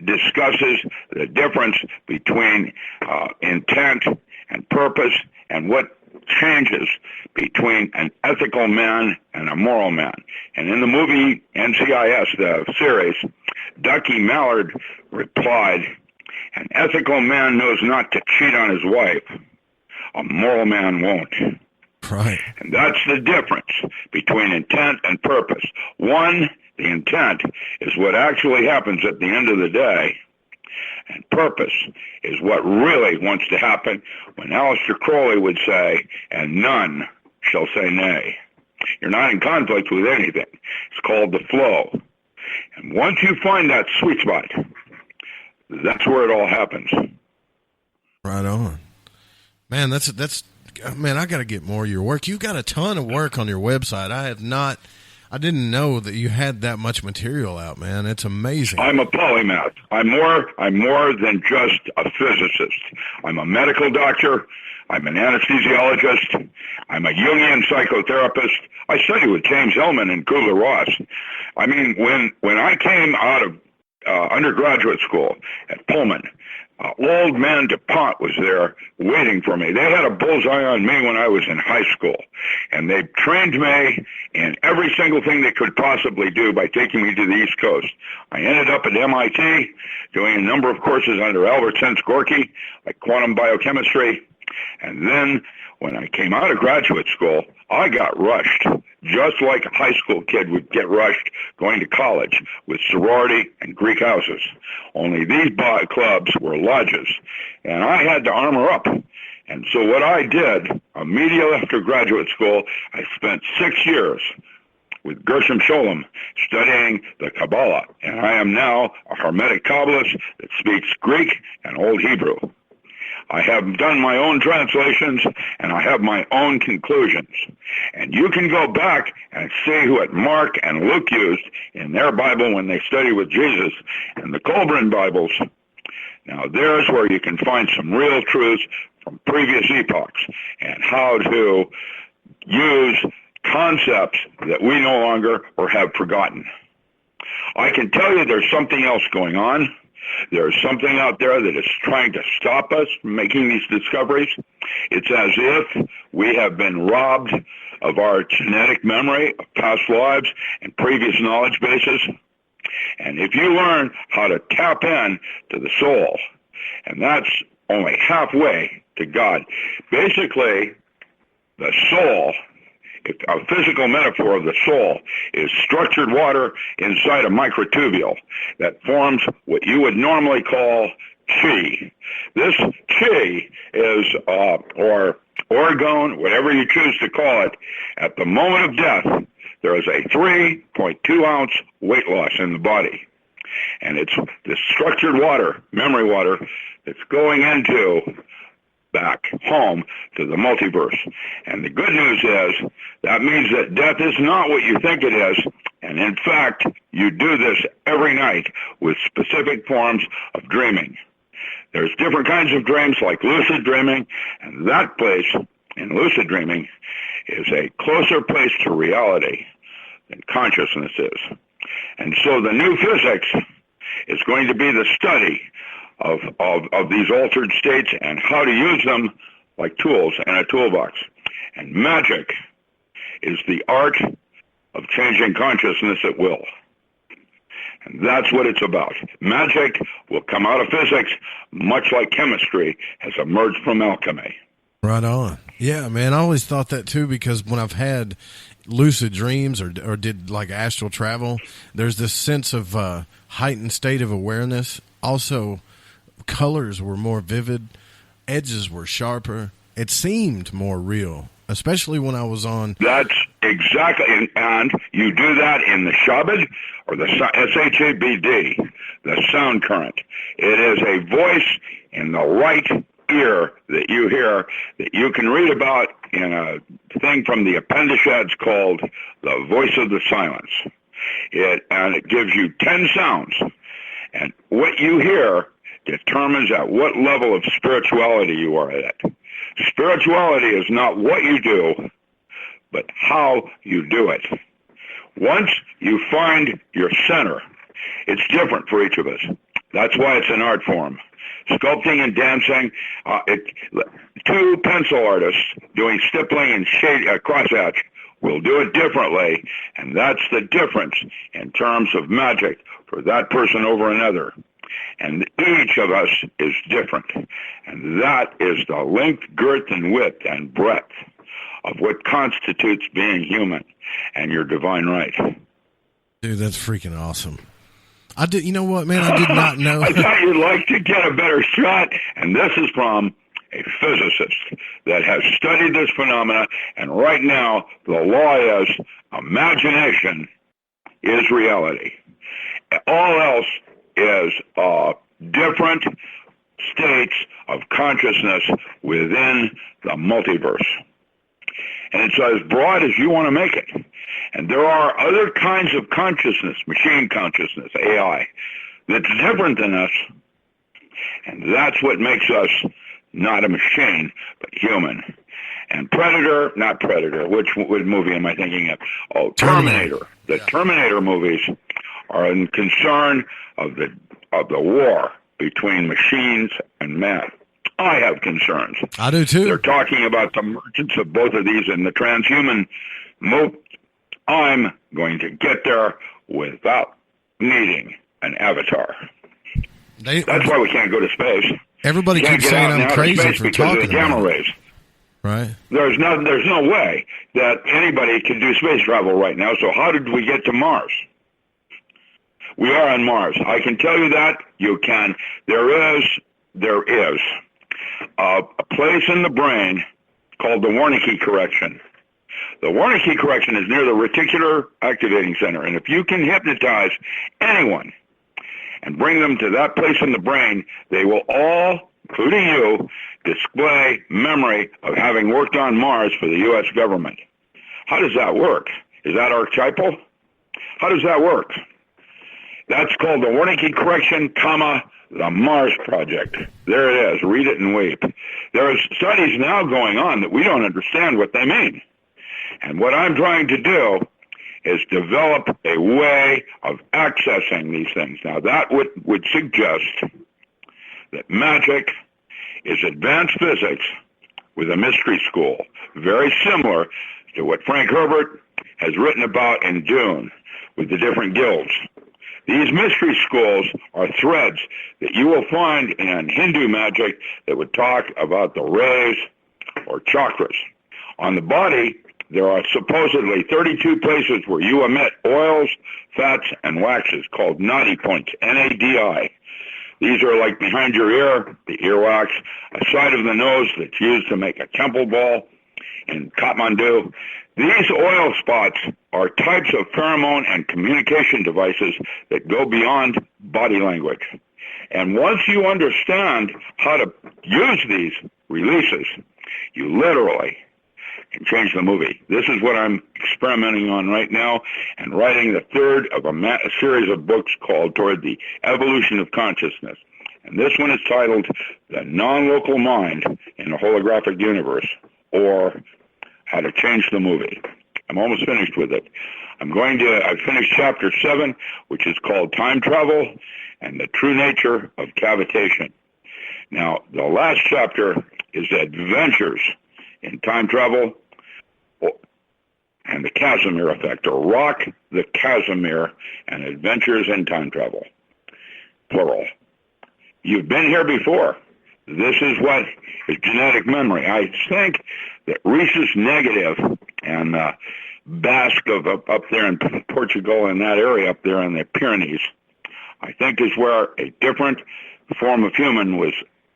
L: discusses the difference between intent and purpose and what changes between an ethical man and a moral man. And in the movie NCIS, the series, Ducky Mallard replied, "An ethical man knows not to cheat on his wife. A moral man won't."
F: Right.
L: And that's the difference between intent and purpose. One, the intent is what actually happens at the end of the day. And purpose is what really wants to happen when Aleister Crowley would say, "And none shall say nay." You're not in conflict with anything. It's called the flow. And once you find that sweet spot, that's where it all happens.
F: Right on. Man, man, I got to get more of your work. You got a ton of work on your website. I didn't know that you had that much material out, man. It's amazing.
L: I'm a polymath. I'm more than just a physicist. I'm a medical doctor. I'm an anesthesiologist. I'm a Jungian psychotherapist. I studied with James Hillman and Kubler-Ross. I mean, when I came out of undergraduate school at Pullman, old man DuPont was there waiting for me. They had a bullseye on me when I was in high school, and they trained me in every single thing they could possibly do by taking me to the East Coast. I ended up at MIT doing a number of courses under Albert Sense Gorky, like quantum biochemistry, and then when I came out of graduate school, I got rushed, just like a high school kid would get rushed going to college with sorority and Greek houses. Only these clubs were lodges, and I had to armor up. And so what I did, immediately after graduate school, I spent 6 years with Gershom Scholem studying the Kabbalah, and I am now a Hermetic Kabbalist that speaks Greek and Old Hebrew. I have done my own translations, and I have my own conclusions. And you can go back and see what Mark and Luke used in their Bible when they study with Jesus, and the Colburn Bibles. Now, there's where you can find some real truths from previous epochs and how to use concepts that we no longer or have forgotten. I can tell you there's something else going on. There's something out there that is trying to stop us from making these discoveries. It's as if we have been robbed of our genetic memory of past lives and previous knowledge bases. And if you learn how to tap in to the soul, and that's only halfway to God, basically the soul, a physical metaphor of the soul, is structured water inside a microtubule that forms what you would normally call chi. This chi is, or orgone, whatever you choose to call it, at the moment of death, there is a 3.2 ounce weight loss in the body. And it's this structured water, memory water, that's going into back home to the multiverse. And the good news is that means that death is not what you think it is. And in fact, you do this every night with specific forms of dreaming. There's different kinds of dreams like lucid dreaming, and that place in lucid dreaming is a closer place to reality than consciousness is. And so the new physics is going to be the study of these altered states and how to use them like tools in a toolbox. And magic is the art of changing consciousness at will. And that's what it's about. Magic will come out of physics, much like chemistry has emerged from alchemy.
F: Right on. Yeah, man, I always thought that too, because when I've had lucid dreams or did like astral travel, there's this sense of heightened state of awareness. Also, colors were more vivid, edges were sharper. It seemed more real, especially when I was on.
L: That's exactly, and you do that in the Shabad or the SHABD, the sound current. It is a voice in the right ear that you hear that you can read about in a thing from the Upanishads called the voice of the silence. And it gives you 10 sounds, and what you hear determines at what level of spirituality you are at. Spirituality is not what you do, but how you do it. Once you find your center, it's different for each of us. That's why it's an art form. Sculpting and dancing, two pencil artists doing stippling and crosshatch will do it differently, and that's the difference in terms of magic for that person over another. And each of us is different, and that is the length, girth, and width and breadth of what constitutes being human and your divine right.
F: Dude, that's freaking awesome. I did. You know what, man? I did not know.
L: I thought you'd like to get a better shot, and this is from a physicist that has studied this phenomena, and right now the law is imagination is reality. All else is different states of consciousness within the multiverse. And it's as broad as you want to make it. And there are other kinds of consciousness, machine consciousness, AI, that's different than us. And that's what makes us not a machine, but human. And Predator, not Predator, which movie am I thinking of? Oh, Terminator. The Terminator movies are in concern of the war between machines and man. I have concerns.
F: I do too.
L: They're talking about the emergence of both of these in the transhuman move. I'm going to get there without needing an avatar. That's why we can't go to space.
F: Everybody keeps saying I'm crazy for talking
L: of the gamma
F: about
L: rays.
F: Right.
L: There's no way that anybody can do space travel right now. So how did we get to Mars? We are on Mars. I can tell you that. You can. There is a place in the brain called the Wernicke correction. The Wernicke correction is near the reticular activating center. And if you can hypnotize anyone and bring them to that place in the brain, they will all, including you, display memory of having worked on Mars for the U.S. government. How does that work? Is that archetypal? How does that work? That's called the Wernicke correction, the Mars Project. There it is. Read it and weep. There are studies now going on that we don't understand what they mean. And what I'm trying to do is develop a way of accessing these things. Now, that would suggest that magic is advanced physics with a mystery school, very similar to what Frank Herbert has written about in Dune with the different guilds. These mystery schools are threads that you will find in Hindu magic that would talk about the rays or chakras. On the body, there are supposedly 32 places where you emit oils, fats, and waxes called nadi points, N-A-D-I. These are like behind your ear, the earwax, a side of the nose that's used to make a temple ball in Kathmandu. These oil spots are types of pheromone and communication devices that go beyond body language. And once you understand how to use these releases, you literally can change the movie. This is what I'm experimenting on right now and writing the third of a series of books called Toward the Evolution of Consciousness. And this one is titled The Non-Local Mind in a Holographic Universe, or How to Change the Movie. I'm almost finished with it. I've finished chapter 7, which is called Time Travel and the True Nature of Cavitation. Now, the last chapter is Adventures in Time Travel and the Casimir Effect, or Rock the Casimir and Adventures in Time Travel, plural. You've been here before. This is what is genetic memory. I think that rhesus negative and Basque of up there in Portugal and that area up there in the Pyrenees, I think is where a different form of human was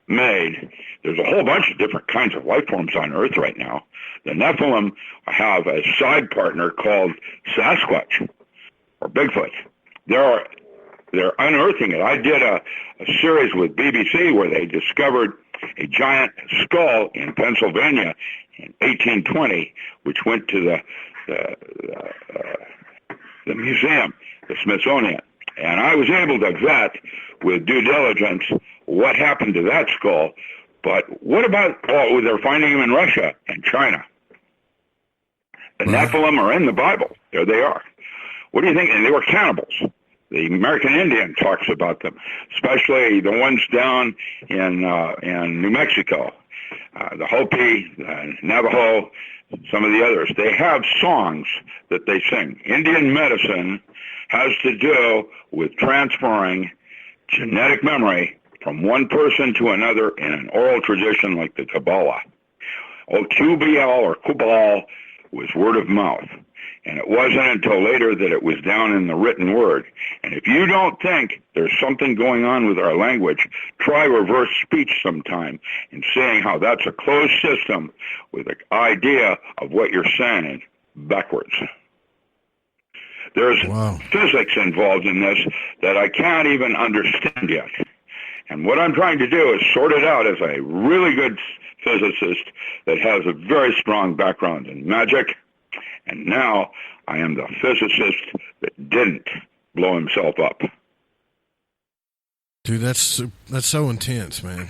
L: made. There's a whole bunch of different kinds of life forms on Earth right now. The Nephilim have a side partner called Sasquatch or Bigfoot. They're unearthing it. I did a series with BBC where they discovered a giant skull in Pennsylvania in 1820, which went to the museum, the Smithsonian. And I was able to vet with due diligence what happened to that skull. But what about, they're finding them in Russia and China. The Nephilim are in the Bible. There they are. What do you think? And they were cannibals. The American Indian talks about them, especially the ones down in New Mexico, the Hopi, the Navajo, some of the others. They have songs that they sing. Indian medicine has to do with transferring genetic memory from one person to another in an oral tradition like the Kabbalah. QBL or Kubal was word of mouth. And it wasn't until later that it was down in the written word. And if you don't think there's something going on with our language, try reverse speech sometime and saying how that's a closed system with an idea of what you're saying backwards. There's physics involved in this that I can't even understand yet. And what I'm trying to do is sort it out as a really good physicist that has a very strong background in magic. And now I am the physicist that didn't blow himself up.
F: Dude, that's so intense, man.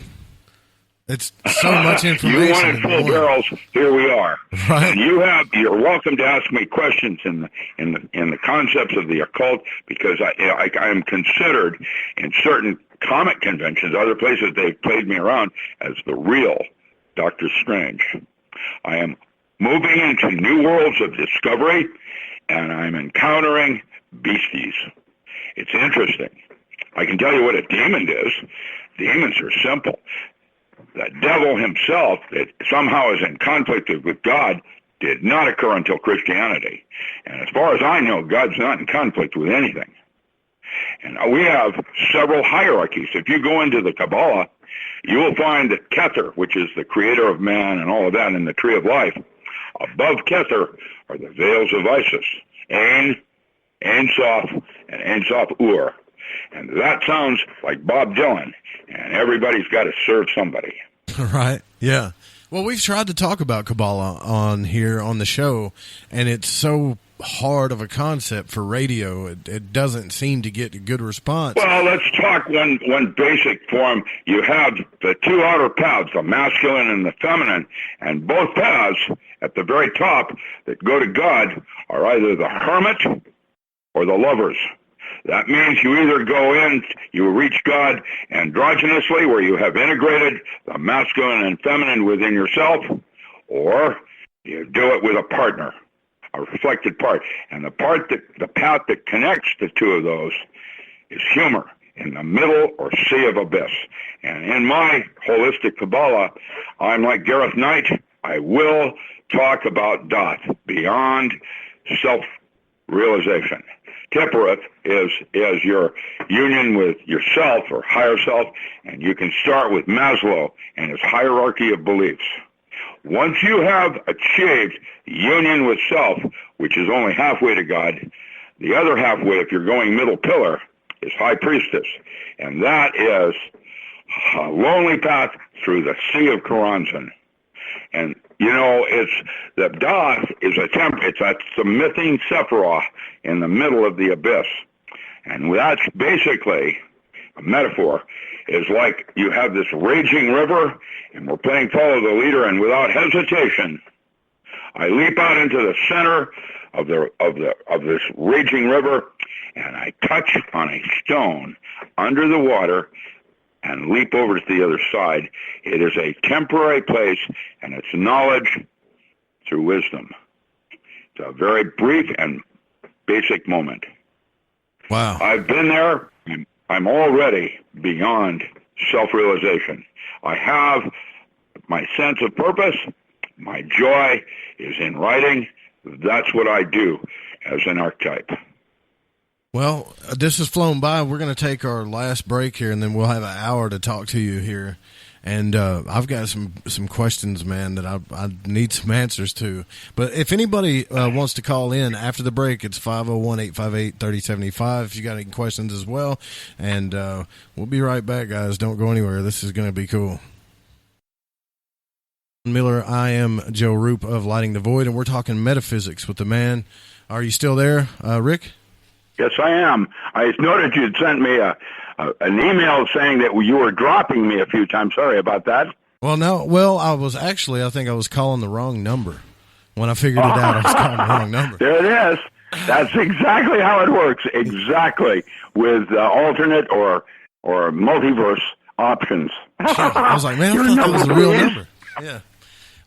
F: It's so much information.
L: You wanted full barrels. Here we are.
F: Right.
L: And you're welcome to ask me questions in the concepts of the occult, because I am considered in certain comic conventions, other places they've played me around as the real Dr. Strange. I am moving into new worlds of discovery, and I'm encountering beasties. It's interesting. I can tell you what a demon is. Demons are simple. The devil himself, that somehow is in conflict with God, did not occur until Christianity. And as far as I know, God's not in conflict with anything. And we have several hierarchies. If you go into the Kabbalah, you will find that Kether, which is the creator of man and all of that in the tree of life, above Kether are the veils of Isis, Ein Sof, and Ein Sof Ur. And that sounds like Bob Dylan, and everybody's got to serve somebody.
F: Right, yeah. Well, we've tried to talk about Kabbalah on here on the show, and it's so hard of a concept for radio. It doesn't seem to get a good response.
L: Well, let's talk one basic form. You have the two outer paths, the masculine and the feminine, and both paths at the very top that go to God are either the hermit or the lovers. That means you either go in, you reach God androgynously, where you have integrated the masculine and feminine within yourself, or you do it with a partner, a reflected part. And the path that connects the two of those is humor, in the middle or sea of abyss. And in my holistic Kabbalah, I'm like Gareth Knight. I will talk about Dot, beyond self-realization. Tippereth is your union with yourself or higher self, and you can start with Maslow and his hierarchy of beliefs. Once you have achieved union with self, which is only halfway to God, the other halfway, if you're going middle pillar, is High Priestess, and that is a lonely path through the Sea of Karanzan. And you know, it's the Doth is it's a submitting Sephiroth in the middle of the abyss, and that's basically a metaphor. Is like you have this raging river, and we're playing follow the leader, and without hesitation, I leap out into the center of this raging river, and I touch on a stone under the water and leap over to the other side. It is a temporary place, and it's knowledge through wisdom. It's a very brief and basic moment.
F: Wow.
L: I've been there. I'm already beyond self-realization. I have my sense of purpose. My joy is in writing. That's what I do as an archetype.
F: Well, this has flown by. We're going to take our last break here, and then we'll have an hour to talk to you here. And I've got some questions, man, that I need some answers to. But if anybody wants to call in after the break, it's 501-858-3075 if you got any questions as well. And we'll be right back, guys. Don't go anywhere. This is going to be cool. Miller, I am Joe Roop of Lighting the Void, and we're talking metaphysics with the man. Are you still there, Rick?
L: Yes, I am. I noticed you'd sent me an email saying that you were dropping me a few times. Sorry about that.
F: Well, no. Well, I think I was calling the wrong number. When I figured it out, I was calling the wrong number.
L: There it is. That's exactly how it works. Exactly. With alternate or multiverse options.
F: I was like, man, I thought that was the real number. Yeah.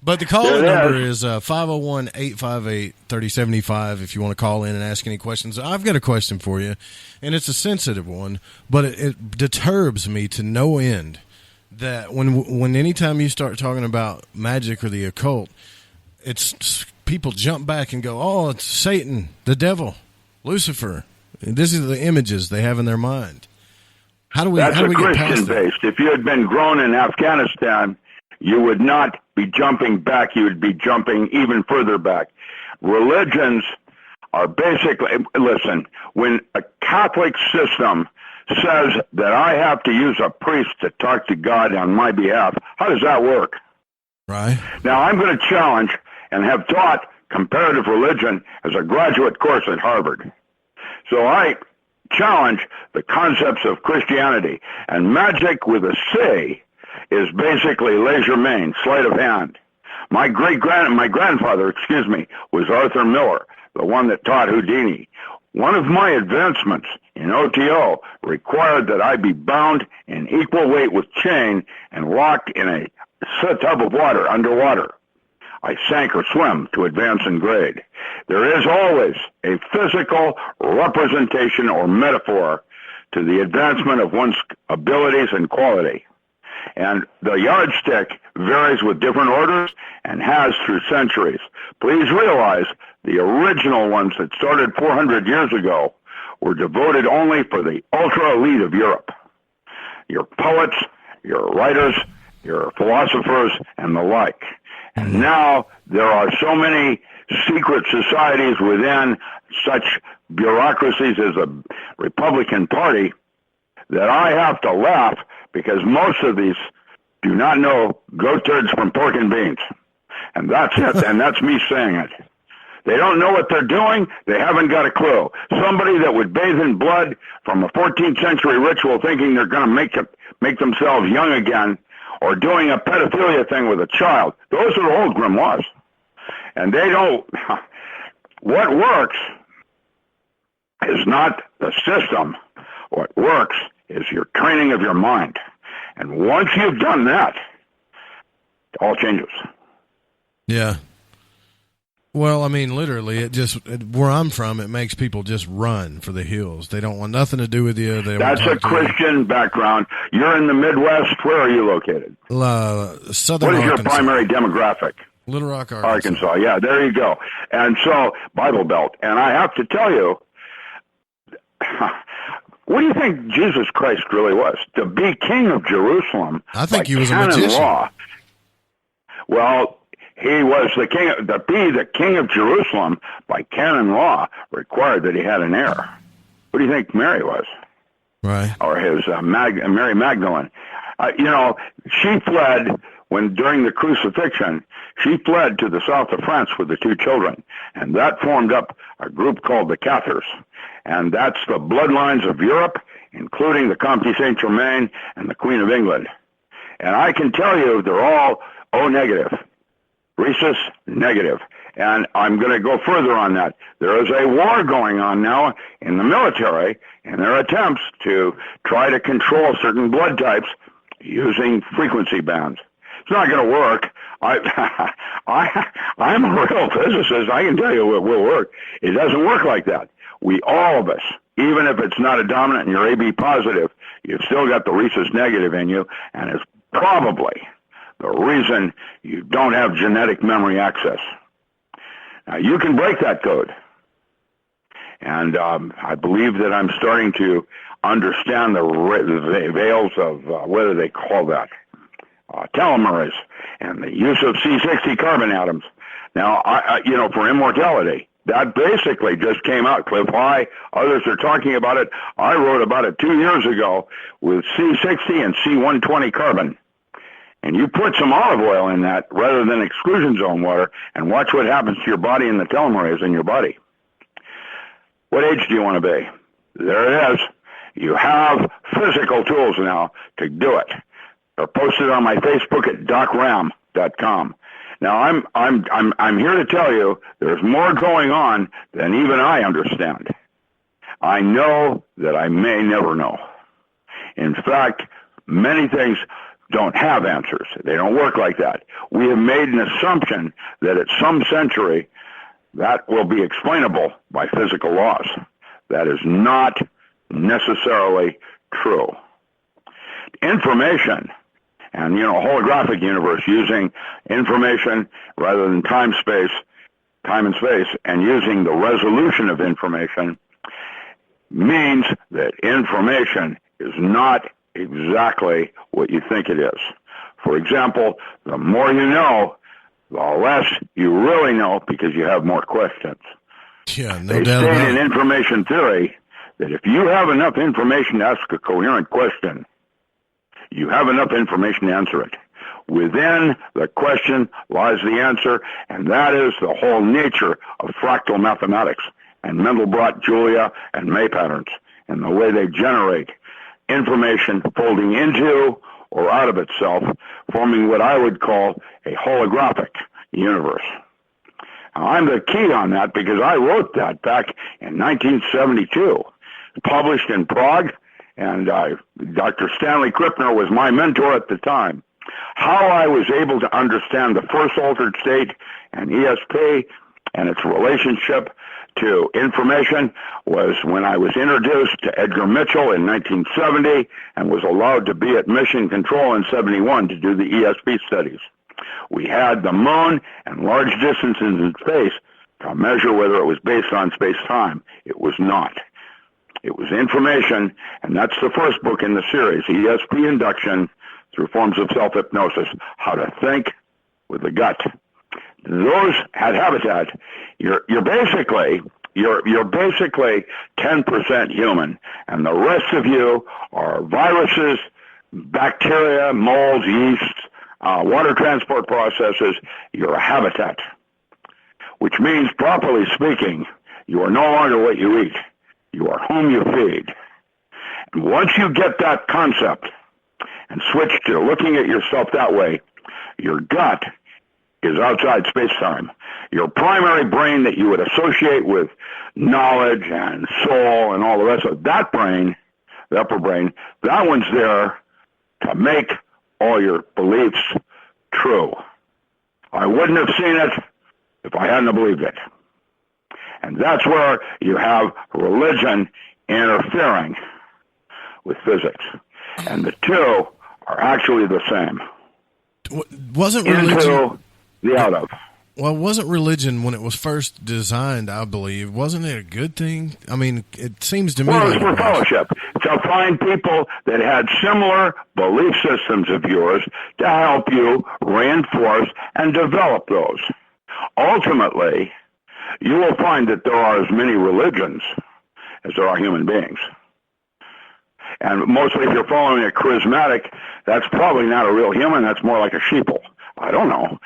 F: But the call-in number is 501-858-3075 if you want to call in and ask any questions. I've got a question for you, and it's a sensitive one, but it disturbs me to no end that when anytime you start talking about magic or the occult, it's people jump back and go, oh, it's Satan, the devil, Lucifer. This is the images they have in their mind. How do we get past that?
L: That's Christian-based. If you had been grown in Afghanistan, you would not be jumping back. You would be jumping even further back. Religions are basically, listen, when a Catholic system says that I have to use a priest to talk to God on my behalf, how does that work?
F: Right.
L: Now, I'm going to challenge and have taught comparative religion as a graduate course at Harvard. So I challenge the concepts of Christianity, and magic with a C is basically legerdemain, sleight of hand. My grandfather, was Arthur Miller, the one that taught Houdini. One of my advancements in OTO required that I be bound in equal weight with chain and locked in a tub of water underwater. I sank or swim to advance in grade. There is always a physical representation or metaphor to the advancement of one's abilities and quality. And the yardstick varies with different orders and has through centuries. Please realize the original ones that started 400 years ago were devoted only for the ultra-elite of Europe. Your poets, your writers, your philosophers, and the like. And now there are so many secret societies within such bureaucracies as the Republican Party that I have to laugh because most of these do not know goat turds from pork and beans. And that's it, and that's me saying it. They don't know what they're doing. They haven't got a clue. Somebody that would bathe in blood from a 14th century ritual thinking they're going to make themselves young again, or doing a pedophilia thing with a child. Those are old grimoires. And they don't... What works is not the system. What works is your training of your mind. And once you've done that, it all changes.
F: Yeah. Well, I mean, literally, where I'm from, it makes people just run for the hills. They don't want nothing to do with you.
L: That's a Christian background. You're in the Midwest. Where are you located?
F: Southern
L: What is your
F: Arkansas.
L: primary demographic?
F: Little Rock, Arkansas.
L: Yeah, there you go. And so, Bible Belt. And I have to tell you, what do you think Jesus Christ really was? To be king of Jerusalem.
F: I think he was a
L: canon
F: magician.
L: Law, well, he was the king. To be the king of Jerusalem by canon law required that he had an heir. What do you think Mary was?
F: Right.
L: Or his Mary Magdalene. She fled during the crucifixion. She fled to the south of France with the two children, and that formed up a group called the Cathars. And that's the bloodlines of Europe, including the Comte Saint-Germain and the Queen of England. And I can tell you they're all O negative. Rhesus negative. And I'm going to go further on that. There is a war going on now in the military in their attempts to try to control certain blood types using frequency bands. It's not going to work. I'm a real physicist. I can tell you it will work. It doesn't work like that. All of us, even if it's not a dominant and you're AB positive, you've still got the rhesus negative in you, and it's probably the reason you don't have genetic memory access. Now, you can break that code. And I believe that I'm starting to understand the veils of, what do they call that? Telomerase and the use of C60 carbon atoms. Now, for immortality, that basically just came out. Cliff High, others are talking about it. I wrote about it 2 years ago with C60 and C120 carbon. And you put some olive oil in that rather than exclusion zone water and watch what happens to your body and the telomerase in your body. What age do you want to be? There it is. You have physical tools now to do it. They're posted on my Facebook at docram.com. Now I'm here to tell you there's more going on than even I understand. I know that I may never know. In fact, many things don't have answers. They don't work like that. We have made an assumption that at some century that will be explainable by physical laws. That is not necessarily true. Information and, holographic universe, using information rather than time and space, and using the resolution of information means that information is not exactly what you think it is. For example, the more you know, the less you really know because you have more questions.
F: Yeah, no
L: they
F: doubt
L: state
F: about
L: in
F: it.
L: information theory that if you have enough information to ask a coherent question, you have enough information to answer it. Within the question lies the answer, and that is the whole nature of fractal mathematics and Mandelbrot, Julia, and May patterns, and the way they generate information folding into or out of itself, forming what I would call a holographic universe. Now, I'm the key on that because I wrote that back in 1972, published in Prague, and Dr. Stanley Krippner was my mentor at the time. How I was able to understand the first altered state and ESP and its relationship to information was when I was introduced to Edgar Mitchell in 1970 and was allowed to be at Mission Control in 71 to do the ESP studies. We had the moon and large distances in space to measure whether it was based on space-time. It was not. It was information, and that's the first book in the series, ESP Induction Through Forms of Self-Hypnosis, How to Think with the Gut. Those had habitat. You're basically 10% human, and the rest of you are viruses, bacteria, molds, yeasts, water transport processes. You're a habitat, which means, properly speaking, you are no longer what you eat. You are whom you feed. And once you get that concept and switch to looking at yourself that way, your gut is outside space-time. Your primary brain that you would associate with knowledge and soul and all the rest of that brain, the upper brain, that one's there to make all your beliefs true. I wouldn't have seen it if I hadn't believed it. And that's where you have religion interfering with physics. And the two are actually the same.
F: Wasn't religion...
L: Into the out of.
F: Well, wasn't religion, when it was first designed, I believe, wasn't it a good thing? I mean, it seems to me
L: well,
F: like
L: it's for fellowship. To find people that had similar belief systems of yours to help you reinforce and develop those. Ultimately, you will find that there are as many religions as there are human beings. And mostly if you're following a charismatic, that's probably not a real human, that's more like a sheeple. I don't know.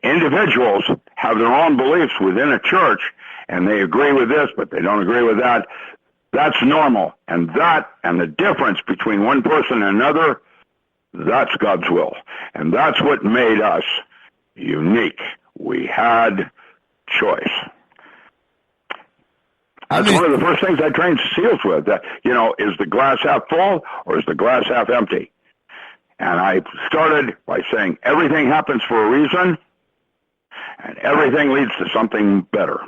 L: Individuals have their own beliefs within a church, and they agree with this, but they don't agree with that. That's normal. And the difference between one person and another, that's God's will. And that's what made us unique. We had choice. That's one of the first things I trained SEALs with. Is the glass half full or is the glass half empty? And I started by saying everything happens for a reason, and everything leads to something better.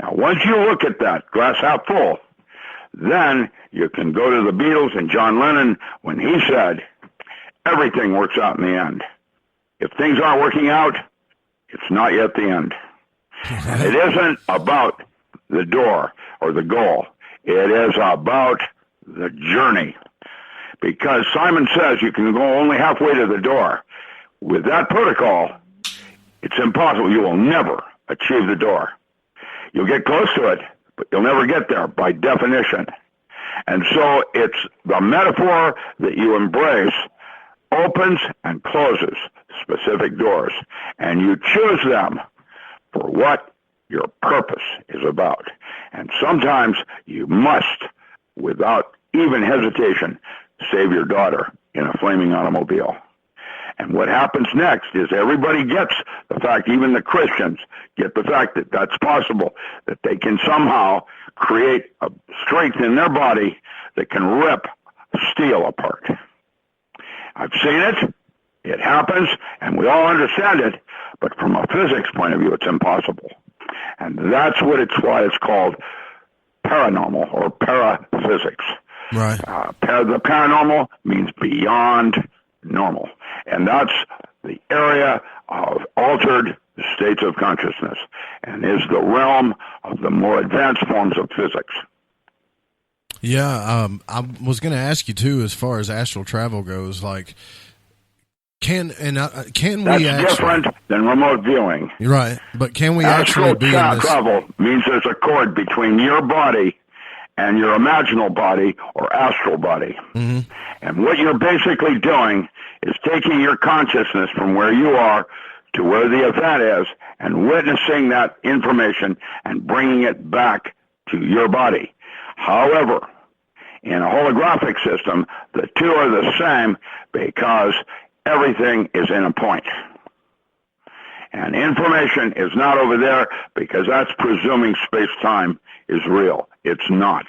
L: Now, once you look at that glass half full, then you can go to the Beatles and John Lennon when he said, everything works out in the end. If things aren't working out, it's not yet the end. And it isn't about the door or the goal. It is about the journey. Because Simon says you can go only halfway to the door. With that protocol, it's impossible. You will never achieve the door. You'll get close to it, but you'll never get there by definition. And so it's the metaphor that you embrace opens and closes specific doors. And you choose them for what your purpose is about. And sometimes you must, without even hesitation, save your daughter in a flaming automobile. And what happens next is everybody gets the fact, even the Christians get the fact that that's possible, that they can somehow create a strength in their body that can rip steel apart. I've seen it. It happens, and we all understand it, but from a physics point of view, it's impossible. And that's why it's called paranormal or paraphysics.
F: Right.
L: The paranormal means beyond normal. And that's the area of altered states of consciousness and is the realm of the more advanced forms of physics.
F: Yeah, I was going to ask you, too, as far as astral travel goes, like, can we
L: That's different than remote viewing.
F: Right, but can we
L: Astral
F: actually be in this?
L: travel means there's a cord between your body and your imaginal body or astral body.
F: Mm-hmm.
L: And what you're basically doing is taking your consciousness from where you are to where the event is and witnessing that information and bringing it back to your body. However, in a holographic system, the two are the same because everything is in a point. And information is not over there because that's presuming space-time is real. It's not.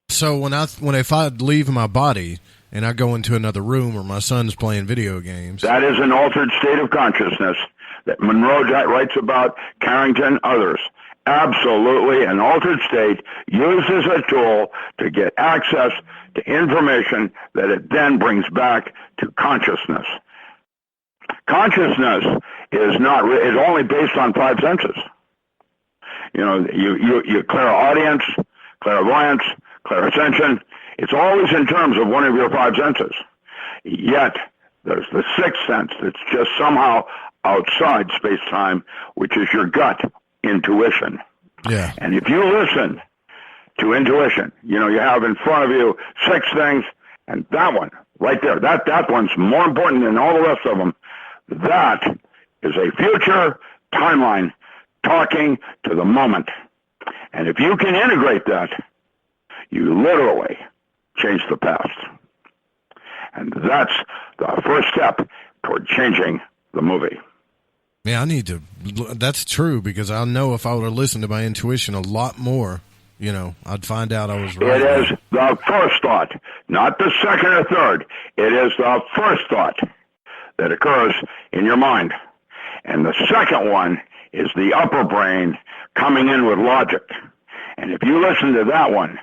F: So if I leave my body and I go into another room where my son's playing video games,
L: that is an altered state of consciousness that Monroe writes about, Carrington, others. Absolutely, an altered state used as a tool to get access to information that it then brings back to consciousness. Consciousness is only based on five senses. You know, you clairaudience, clairvoyance, clairascension. It's always in terms of one of your five senses. Yet there's the sixth sense that's just somehow outside space-time, which is your gut intuition.
F: Yeah.
L: And if you listen to intuition, you know, you have in front of you six things, and that one right there, that one's more important than all the rest of them. That is a future timeline talking to the moment. And if you can integrate that, you literally change the past. And that's the first step toward changing the movie.
F: Yeah, I need to. That's true, because I know if I would have listened to my intuition a lot more, you know, I'd find out I was right.
L: It is the first thought, not the second or third. It is the first thought that occurs in your mind. And the second one is the upper brain coming in with logic. And if you listen to that one,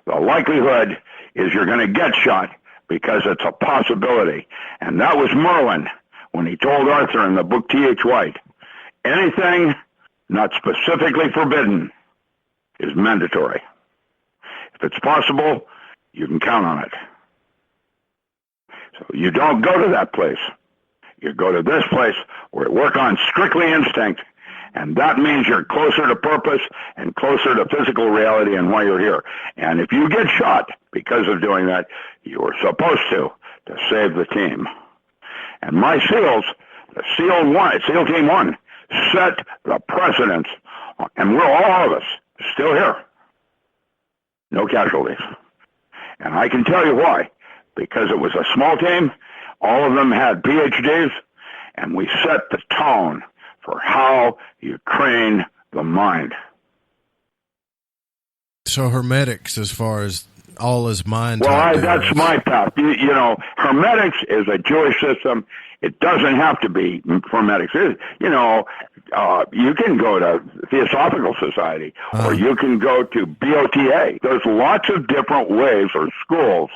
L: the likelihood is you're going to get shot because it's a possibility. And that was Merlin when he told Arthur in the book T.H. White, anything not specifically forbidden is mandatory. If it's possible, you can count on it. So you don't go to that place. You go to this place where it works on strictly instinct, and that means you're closer to purpose and closer to physical reality and why you're here. And if you get shot because of doing that, you were supposed to save the team. And my SEALs, the SEAL Team 1, set the precedence, and we're all of us still here. No casualties. And I can tell you why. Because it was a small team, all of them had PhDs, and we set the tone for how you train the mind.
F: So hermetics, as far as all is mind.
L: Well, that's my path. You know, Hermetics is a Jewish system. It doesn't have to be Hermetics. You know, you can go to Theosophical Society, or you can go to BOTA. There's lots of different ways or schools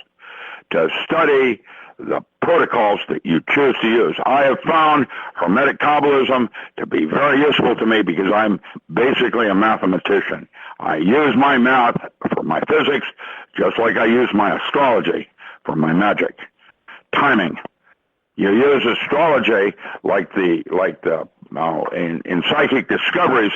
L: to study the protocols that you choose to use. I have found Hermetic Kabbalism to be very useful to me because I'm basically a mathematician. I use my math for my physics just like I use my astrology for my magic. Timing. You use astrology in psychic discoveries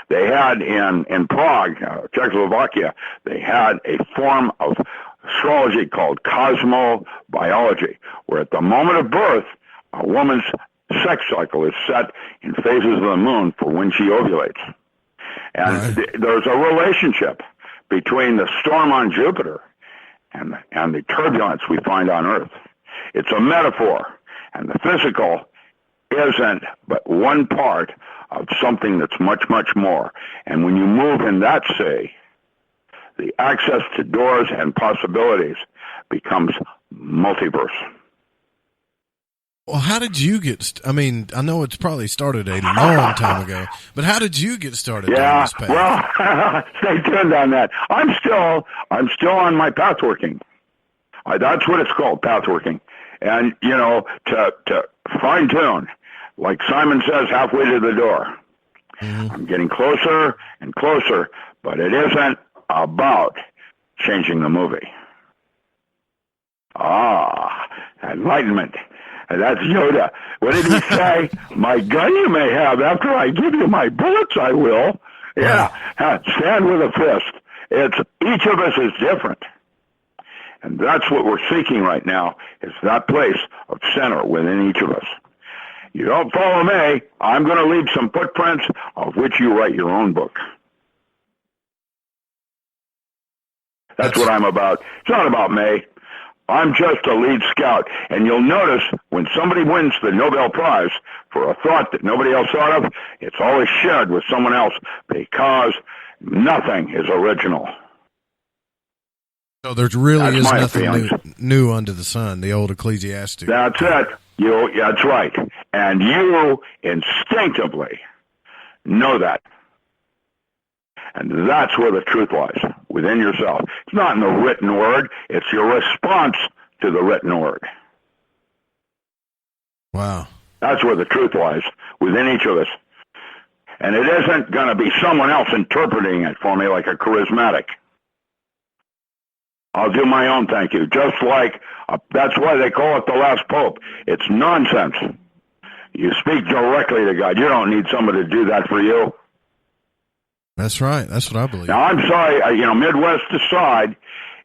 L: they had in Prague, Czechoslovakia. They had a form of astrology called cosmobiology, where at the moment of birth, a woman's sex cycle is set in phases of the moon for when she ovulates. And there's a relationship between the storm on Jupiter and the turbulence we find on Earth. It's a metaphor, and the physical isn't but one part of something that's much, much more. And when you move in that sea, the access to doors and possibilities becomes multiverse.
F: Well, how did you get? I mean, I know it's probably started a long time ago, but how did you get started on this path?
L: Well, stay tuned on that. I'm still on my pathworking. That's what it's called, pathworking. And you know, to fine tune, like Simon says, halfway to the door. Mm-hmm. I'm getting closer and closer, but it isn't about changing the movie. Enlightenment. That's Yoda. What did he say? My gun you may have. After I give you my bullets, I will. Yeah. Stand with a fist. It's each of us is different. And that's what we're seeking right now, is that place of center within each of us. You don't follow me, I'm going to leave some footprints of which you write your own book. That's what I'm about. It's not about me. I'm just a lead scout. And you'll notice when somebody wins the Nobel Prize for a thought that nobody else thought of, it's always shared with someone else because nothing is original.
F: So there really is nothing new under the sun, the old Ecclesiastes.
L: That's it. That's right. And you instinctively know that. And that's where the truth lies, within yourself. It's not in the written word. It's your response to the written word.
F: Wow.
L: That's where the truth lies, within each of us. And it isn't going to be someone else interpreting it for me like a charismatic. I'll do my own thank you. Just like, that's why they call it the last pope. It's nonsense. You speak directly to God. You don't need somebody to do that for you.
F: That's right. That's what I believe.
L: Now, I'm sorry, Midwest aside,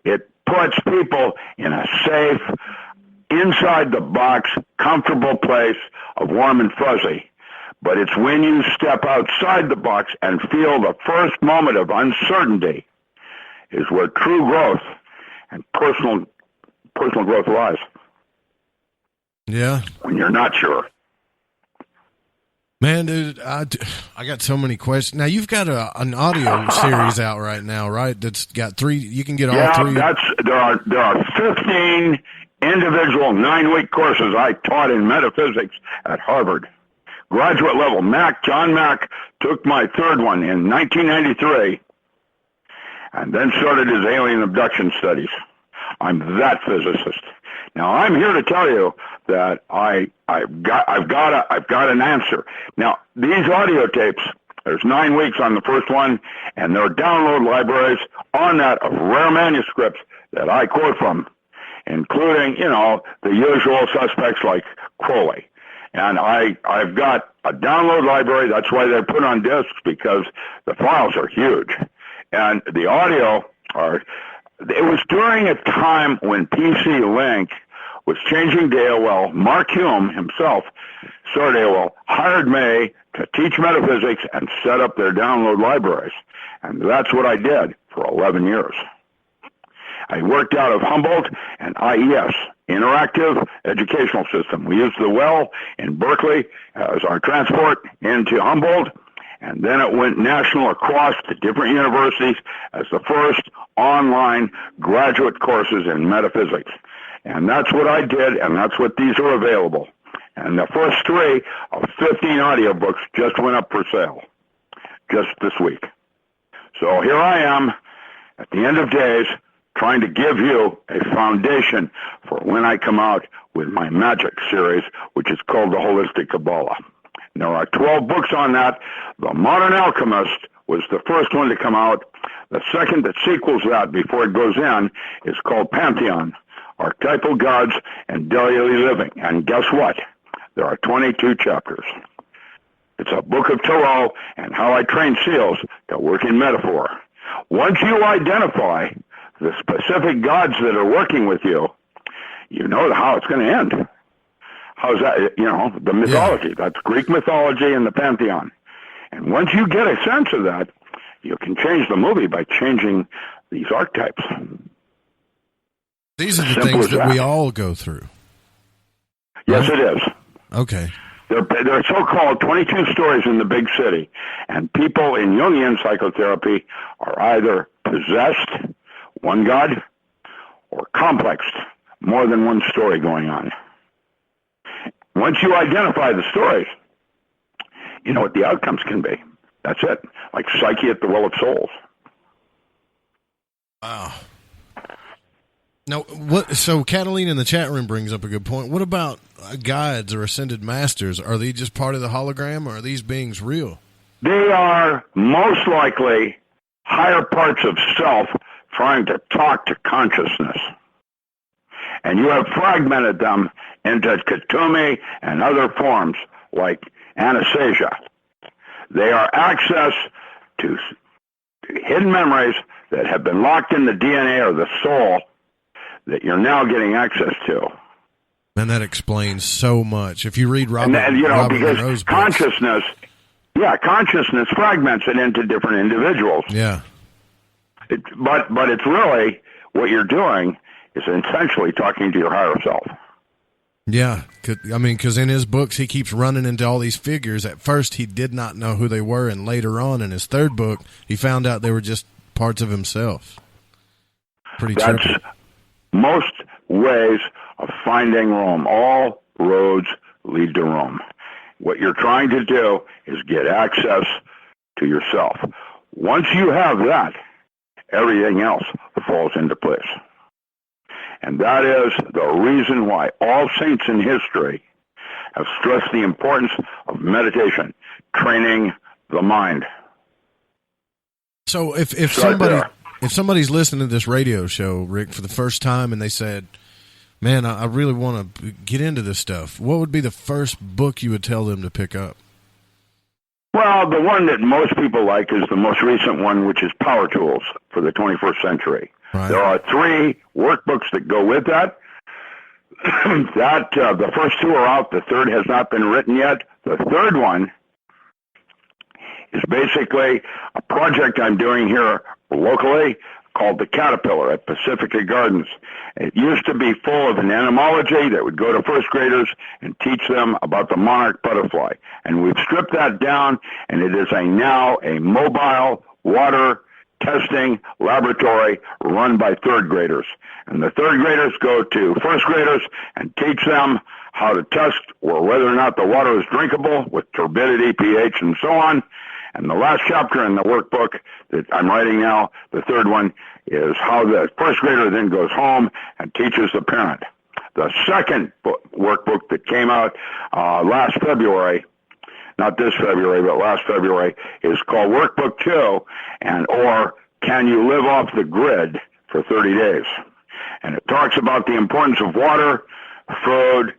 L: it puts people in a safe, inside-the-box, comfortable place of warm and fuzzy. But it's when you step outside the box and feel the first moment of uncertainty is where true growth and personal growth lies.
F: Yeah.
L: When you're not sure.
F: Man, dude, I got so many questions. Now, you've got an audio series out right now, right? That's got 3. You can get all 3.
L: There are 15 individual 9-week courses I taught in metaphysics at Harvard. Graduate level. John Mack took my 3rd one in 1993 and then started his alien abduction studies. I'm that physicist. Now, I'm here to tell you that I've got an answer. Now, these audio tapes, there's 9 weeks on the first one, and there are download libraries on that of rare manuscripts that I quote from, including, the usual suspects like Crowley. And I've got a download library. That's why they're put on discs, because the files are huge. And the audio it was during a time when PC Link was changing to AOL. Mark Hume himself started AOL, hired me to teach metaphysics and set up their download libraries. And that's what I did for 11 years. I worked out of Humboldt and IES, Interactive Educational System. We used the well in Berkeley as our transport into Humboldt, and then it went national across to different universities as the first online graduate courses in metaphysics. And that's what I did, and that's what these are available. And the first 3 of 15 audiobooks just went up for sale just this week. So here I am at the end of days trying to give you a foundation for when I come out with my magic series, which is called the Holistic Kabbalah. And there are 12 books on that. The Modern Alchemist was the first one to come out. The second that sequels that before it goes in is called Pantheon, Archetypal Gods and Daily Living. And guess what? There are 22 chapters. It's a book of Tarot and how I train seals to work in metaphor. Once you identify the specific gods that are working with you, you know how it's going to end. How's that? You know, the mythology. Yeah. That's Greek mythology and the Pantheon. And once you get a sense of that, you can change the movie by changing these archetypes.
F: These are the things that we all go through.
L: Yes, it is.
F: Okay.
L: They're so-called 22 stories in the big city, and people in Jungian psychotherapy are either possessed, one god, or complexed, more than one story going on. Once you identify the stories, you know what the outcomes can be. That's it. Like Psyche at the Well of Souls.
F: Wow. Now, so Catalina in the chat room brings up a good point. What about guides or ascended masters? Are they just part of the hologram, or are these beings real?
L: They are most likely higher parts of self trying to talk to consciousness. And you have fragmented them into Katumi and other forms like Anastasia. They are access to hidden memories that have been locked in the DNA or the soul that you're now getting access to.
F: And that explains so much. If you read Robert
L: because consciousness fragments it into different individuals.
F: Yeah.
L: But it's really what you're doing is essentially talking to your higher self.
F: Yeah, because in his books he keeps running into all these figures. At first he did not know who they were, and later on in his third book he found out they were just parts of himself. Pretty trippy.
L: Most ways of finding Rome. All roads lead to Rome. What you're trying to do is get access to yourself. Once you have that, everything else falls into place. And that is the reason why all saints in history have stressed the importance of meditation, training the mind.
F: So if somebody's listening to this radio show, Rick, for the first time, and they said, man, I really want to get into this stuff, what would be the first book you would tell them to pick up?
L: Well, the one that most people like is the most recent one, which is Power Tools for the 21st Century. Right. There are 3 workbooks that go with that. The first 2 are out. The third has not been written yet. The third one is basically a project I'm doing here locally called The Caterpillar at Pacifica Gardens. It used to be full of an entomology that would go to first graders and teach them about the monarch butterfly. And we've stripped that down, and it is now a mobile water testing laboratory run by third graders. And the third graders go to first graders and teach them how to test or whether or not the water is drinkable with turbidity, pH, and so on. And the last chapter in the workbook that I'm writing now, the third one, is how the first grader then goes home and teaches the parent. The second workbook that came out last February, not this February, but last February, is called Workbook 2, or Can You Live Off the Grid for 30 Days? And it talks about the importance of water, food,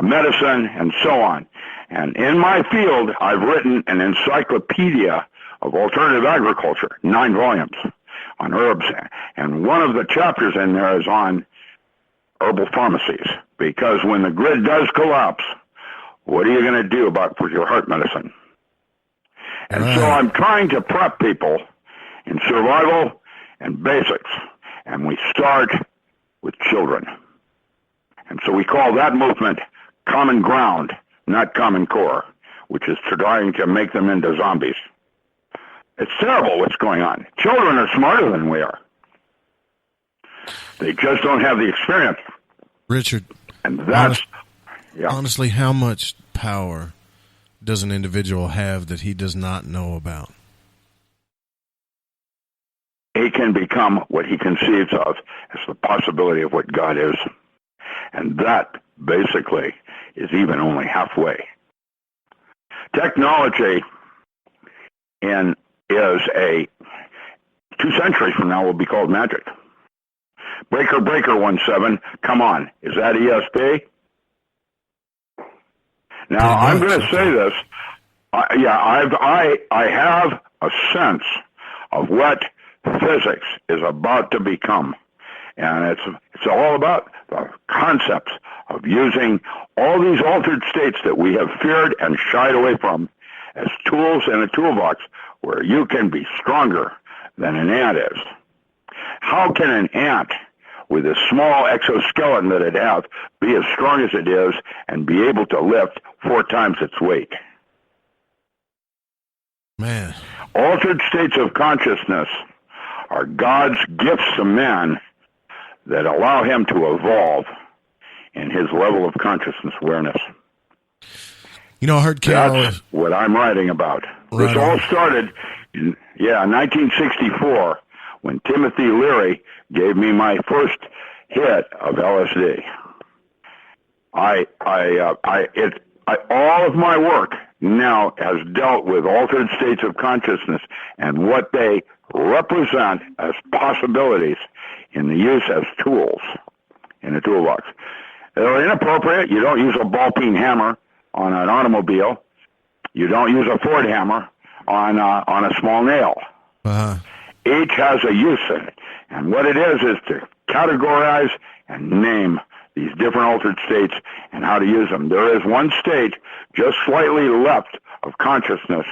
L: medicine, and so on. And in my field, I've written an encyclopedia of alternative agriculture, 9 volumes on herbs. And one of the chapters in there is on herbal pharmacies. Because when the grid does collapse, what are you going to do about for your heart medicine? And so I'm trying to prep people in survival and basics. And we start with children. And so we call that movement Common Ground, not Common Core, which is trying to make them into zombies. It's terrible what's going on. Children are smarter than we are. They just don't have the experience.
F: Richard,
L: and that's
F: honestly, how much power does an individual have that he does not know about?
L: He can become what he conceives of as the possibility of what God is. And that, basically, is even only halfway. Technology is 2 centuries from now will be called magic. Breaker 17, come on, is that ESP? Now, I'm going to say this. I have a sense of what physics is about to become. And it's all about the concepts of using all these altered states that we have feared and shied away from as tools in a toolbox where you can be stronger than an ant is. How can an ant with a small exoskeleton that it has be as strong as it is and be able to lift 4 times its weight?
F: Man.
L: Altered states of consciousness are God's gifts to man that allow him to evolve in his level of consciousness awareness.
F: You know, I heard Carol.
L: That's what I'm writing about.
F: Right
L: this all started in 1964 when Timothy Leary gave me my first hit of LSD. All of my work now has dealt with altered states of consciousness and what they represent as possibilities in the use as tools in a toolbox. They're inappropriate. You don't use a ball-peen hammer on an automobile. You don't use a Ford hammer on a small nail.
F: Uh-huh.
L: Each has a use in it. And what it is to categorize and name these different altered states and how to use them. There is one state just slightly left of consciousness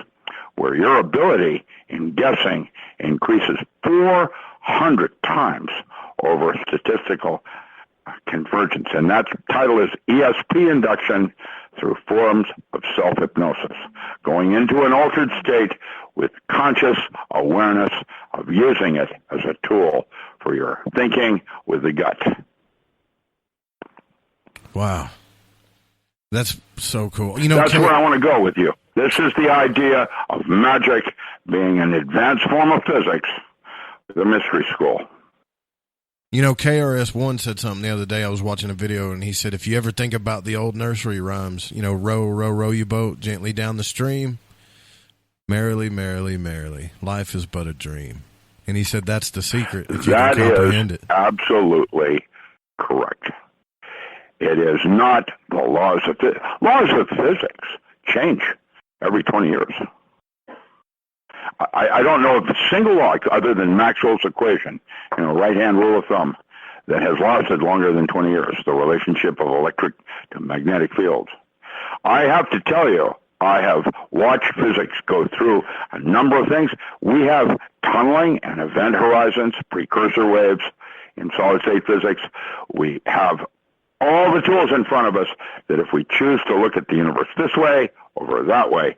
L: where your ability in guessing increases 400 times over statistical convergence. And that title is ESP induction through forms of self-hypnosis, going into an altered state with conscious awareness of using it as a tool for your thinking with the gut.
F: Wow. That's so cool.
L: That's where I want to go with you. This is the idea of magic being an advanced form of physics, the mystery school.
F: KRS-One said something the other day. I was watching a video, and he said, if you ever think about the old nursery rhymes, row, row, row your boat gently down the stream, merrily, merrily, merrily, life is but a dream. And he said that's the secret, if you can comprehend it.
L: Absolutely correct. It is not the laws of physics change every 20 years. I don't know of a single law other than Maxwell's equation, right-hand rule of thumb, that has lasted longer than 20 years, the relationship of electric to magnetic fields. I have to tell you, I have watched physics go through a number of things. We have tunneling and event horizons, precursor waves in solid-state physics. We have all the tools in front of us that if we choose to look at the universe this way or that way,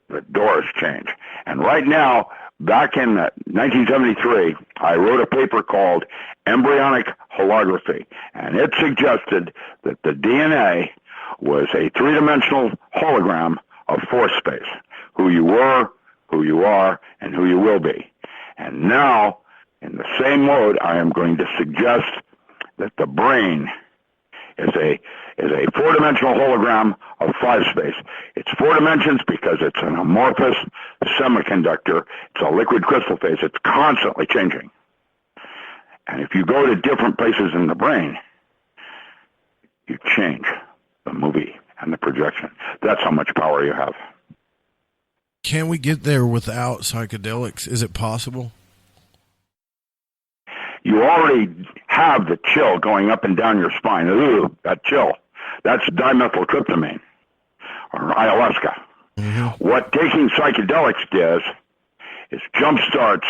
L: the doors change. And right now, back in 1973, I wrote a paper called Embryonic Holography, and it suggested that the DNA was a three-dimensional hologram of force space, who you were, who you are, and who you will be. And now, in the same mode, I am going to suggest that the brain is a four-dimensional hologram of five space. It's 4 dimensions because it's an amorphous semiconductor. It's a liquid crystal phase. It's constantly changing. And if you go to different places in the brain, you change the movie and the projection. That's how much power you have.
F: Can we get there without psychedelics? Is it possible?
L: You already have the chill going up and down your spine. Ooh, that chill. That's dimethyltryptamine or ayahuasca. Mm-hmm. What taking psychedelics does is jumpstarts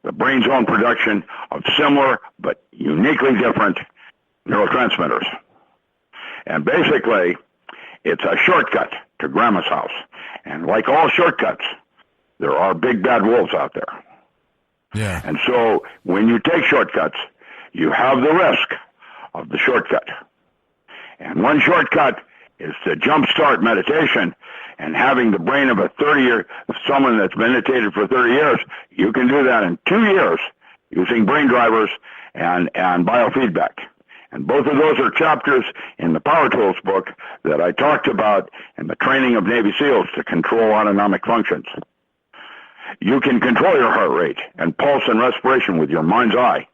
L: the brain's own production of similar but uniquely different neurotransmitters. And basically, it's a shortcut to Grandma's house. And like all shortcuts, there are big bad wolves out there.
F: Yeah.
L: And so when you take shortcuts, you have the risk of the shortcut. And one shortcut is to jumpstart meditation, and having the brain of a 30-year, someone that's meditated for 30 years, you can do that in 2 years using brain drivers and biofeedback. And both of those are chapters in the Power Tools book that I talked about in the training of Navy SEALs to control autonomic functions. You can control your heart rate and pulse and respiration with your mind's eye.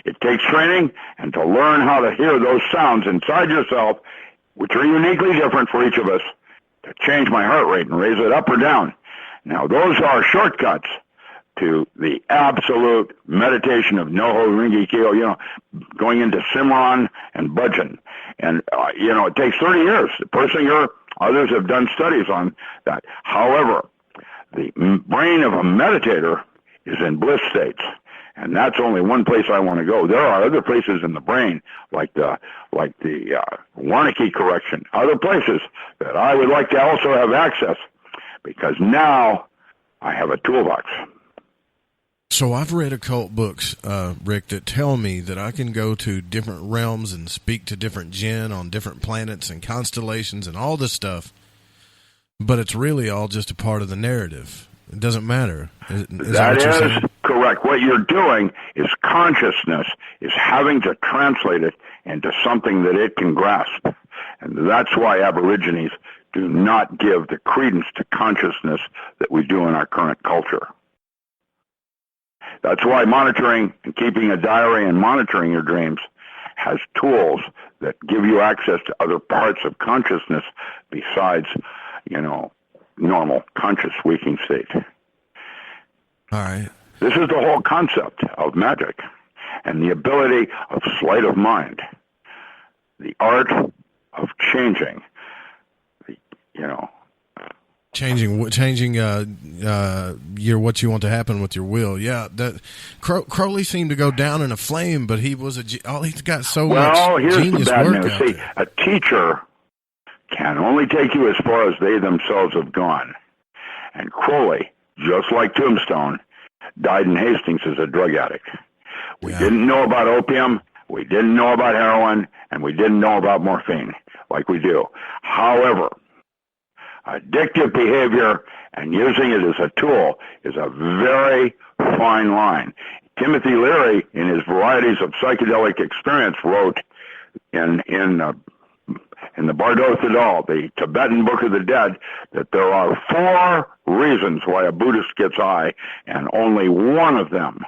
L: It takes training and to learn how to hear those sounds inside yourself, which are uniquely different for each of us, to change my heart rate and raise it up or down. Now, those are shortcuts to the absolute meditation of Noho Ringi Kyo, going into Simran and Bhajan. And, it takes 30 years. Persinger, others have done studies on that. However, the brain of a meditator is in bliss states. And that's only one place I want to go. There are other places in the brain, like the Warnke correction, other places that I would like to also have access, because now I have a toolbox.
F: So I've read occult books, Rick, that tell me that I can go to different realms and speak to different jinn on different planets and constellations and all this stuff, but it's really all just a part of the narrative. It doesn't matter.
L: That is correct. What you're doing is consciousness is having to translate it into something that it can grasp. And that's why Aborigines do not give the credence to consciousness that we do in our current culture. That's why monitoring and keeping a diary and monitoring your dreams has tools that give you access to other parts of consciousness besides, normal conscious waking state.
F: All right.
L: This is the whole concept of magic and the ability of sleight of mind, the art of changing,
F: changing your what you want to happen with your will. Yeah, that Crowley seemed to go down in a flame, but he was he's got so much genius
L: the bad
F: work
L: news.
F: out
L: See,
F: there.
L: a teacher can only take you as far as they themselves have gone. And Crowley, just like Tombstone, died in Hastings as a drug addict. We didn't know about opium, we didn't know about heroin, and we didn't know about morphine like we do. However, addictive behavior and using it as a tool is a very fine line. Timothy Leary, in his Varieties of Psychedelic Experience, wrote in the Bardo Thadal, the Tibetan Book of the Dead, that there are 4 reasons why a Buddhist gets high, and only one of them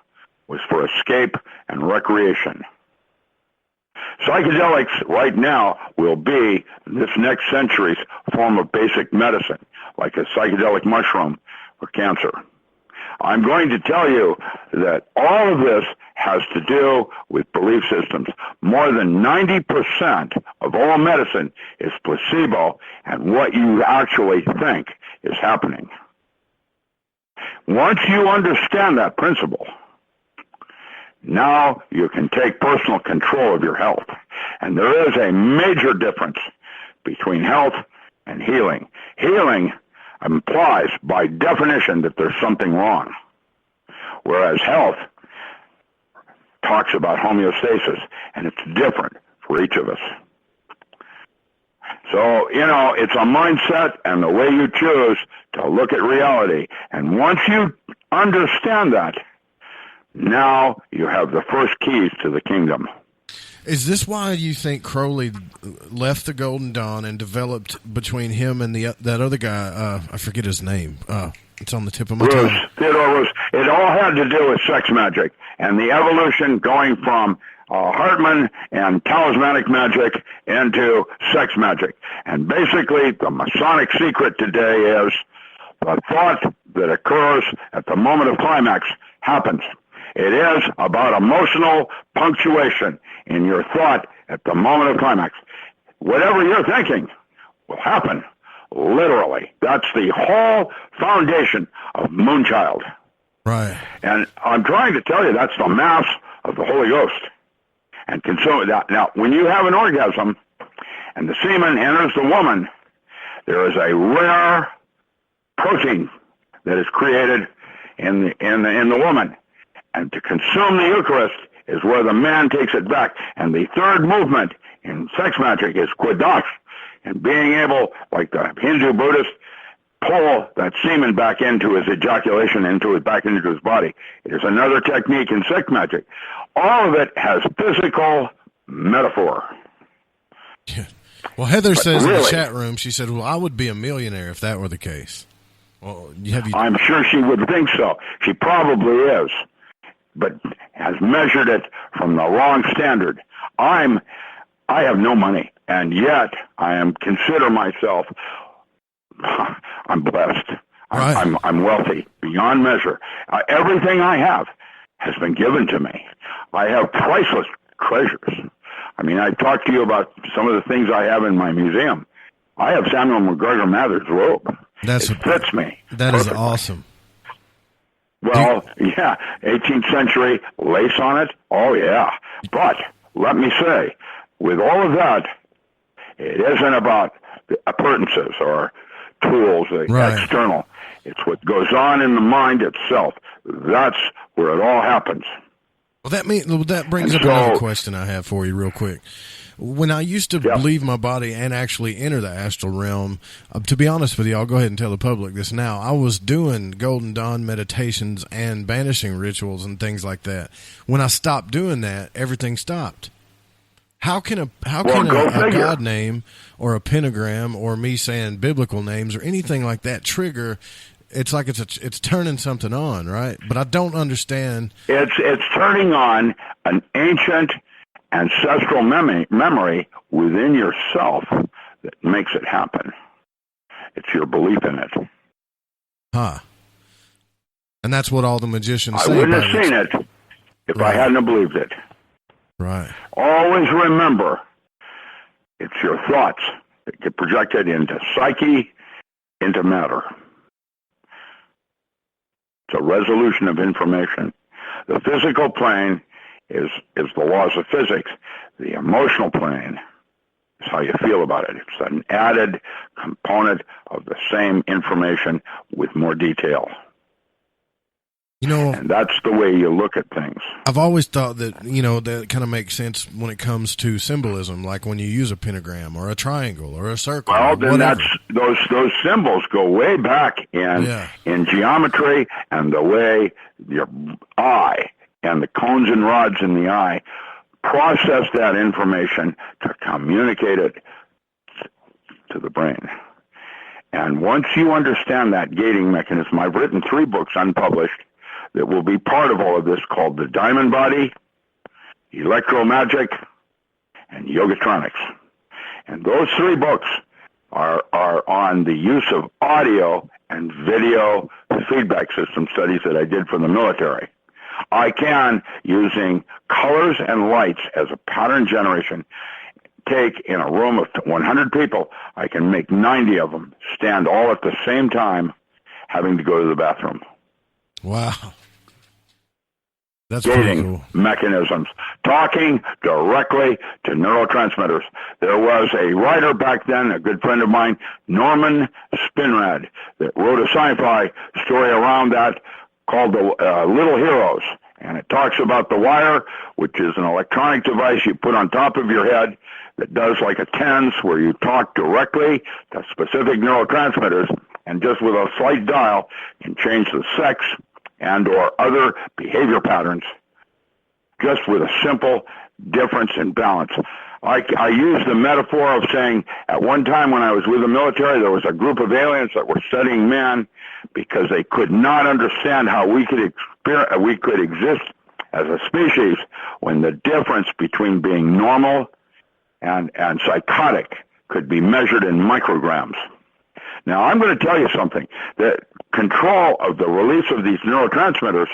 L: was for escape and recreation. Psychedelics right now will be this next century's form of basic medicine, like a psychedelic mushroom for cancer. I'm going to tell you that all of this has to do with belief systems. More than 90% of all medicine is placebo, and what you actually think is happening. Once you understand that principle, now you can take personal control of your health. And there is a major difference between health and healing. Healing implies, by definition, that there's something wrong, whereas health talks about homeostasis, and it's different for each of us. So, it's a mindset and the way you choose to look at reality. And once you understand that, now you have the first keys to the kingdom.
F: Is this why you think Crowley left the Golden Dawn and developed between him and that other guy? I forget his name. It's on the tip of my tongue.
L: Theodore Roos. It all had to do with sex magic and the evolution going from Hartman and talismanic magic into sex magic. And basically, the Masonic secret today is the thought that occurs at the moment of climax happens. It is about emotional punctuation in your thought at the moment of climax. Whatever you're thinking will happen, literally. That's the whole foundation of Moonchild.
F: Right.
L: And I'm trying to tell you that's the mass of the Holy Ghost. And consume that. Now, when you have an orgasm and the semen enters the woman, there is a rare protein that is created in the woman. And to consume the Eucharist is where the man takes it back. And the third movement in sex magic is quiddash, and being able, like the Hindu Buddhist, pull that semen back into his ejaculation, back into his body. It is another technique in sex magic. All of it has physical metaphor.
F: Well, Heather says
L: really,
F: in the chat room, she said, well, I would be a millionaire if that were the case. Well,
L: I'm sure she would think so. She probably is, but has measured it from the wrong standard. I have no money, and yet consider myself, I'm blessed.
F: Right.
L: I'm wealthy beyond measure. Everything I have has been given to me. I have priceless treasures. I mean, I talked to you about some of the things I have in my museum. I have Samuel McGregor Mather's robe. It fits me.
F: That is awesome.
L: Well, yeah, 18th century lace on it. Oh, yeah. But let me say, with all of that, it isn't about the appurtenances or tools, external. It's what goes on in the mind itself. That's where it all happens.
F: Well, that brings up another question I have for you real quick. When I used to leave my body and actually enter the astral realm, to be honest with you, I'll go ahead and tell the public this now. I was doing Golden Dawn meditations and banishing rituals and things like that. When I stopped doing that, everything stopped. How can a God name or a pentagram or me saying biblical names or anything like that trigger? It's like it's turning something on, right? But I don't understand.
L: It's turning on an ancient ancestral memory within yourself that makes it happen. It's your belief in it.
F: Huh. And that's what all the magicians say.
L: I wouldn't have seen it if I hadn't believed it.
F: Right.
L: Always remember, it's your thoughts that get projected into psyche, into matter. It's a resolution of information. The physical plane is the laws of physics. The emotional plane is how you feel about it. It's an added component of the same information with more detail. And that's the way you look at things.
F: I've always thought that, that kind of makes sense when it comes to symbolism, like when you use a pentagram or a triangle or a circle.
L: Well, then those symbols go way back in geometry, and the way your eye and the cones and rods in the eye process that information to communicate it to the brain. And once you understand that gating mechanism, I've written 3 books unpublished that will be part of all of this, called The Diamond Body, Electromagic, and Yogatronics. And those 3 books are on the use of audio and video feedback system studies that I did for the military. I can, using colors and lights as a pattern generation, take in a room of 100 people, I can make 90 of them stand all at the same time having to go to the bathroom.
F: Wow. That's
L: gating
F: cool.
L: Mechanisms, talking directly to neurotransmitters. There was a writer back then, a good friend of mine, Norman Spinrad, that wrote a sci-fi story around that called The Little Heroes. And it talks about the wire, which is an electronic device you put on top of your head that does like a TENS, where you talk directly to specific neurotransmitters, and just with a slight dial can change the sex and or other behavior patterns just with a simple difference in balance. I use the metaphor of saying, at one time when I was with the military, there was a group of aliens that were studying man because they could not understand how we could exist as a species when the difference between being normal and psychotic could be measured in micrograms. Now, I'm going to tell you something. The control of the release of these neurotransmitters,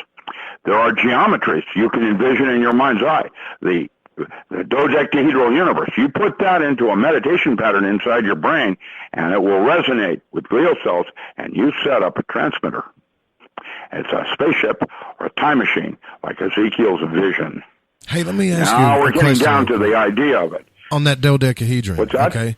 L: there are geometries you can envision in your mind's eye. The dodecahedral universe. You put that into a meditation pattern inside your brain, and it will resonate with glial cells, and you set up a transmitter. It's a spaceship or a time machine, like Ezekiel's vision.
F: Hey, let me ask you
L: now we're
F: a
L: getting
F: question
L: down to the idea of it.
F: on that dodecahedron.
L: What's that?
F: Okay.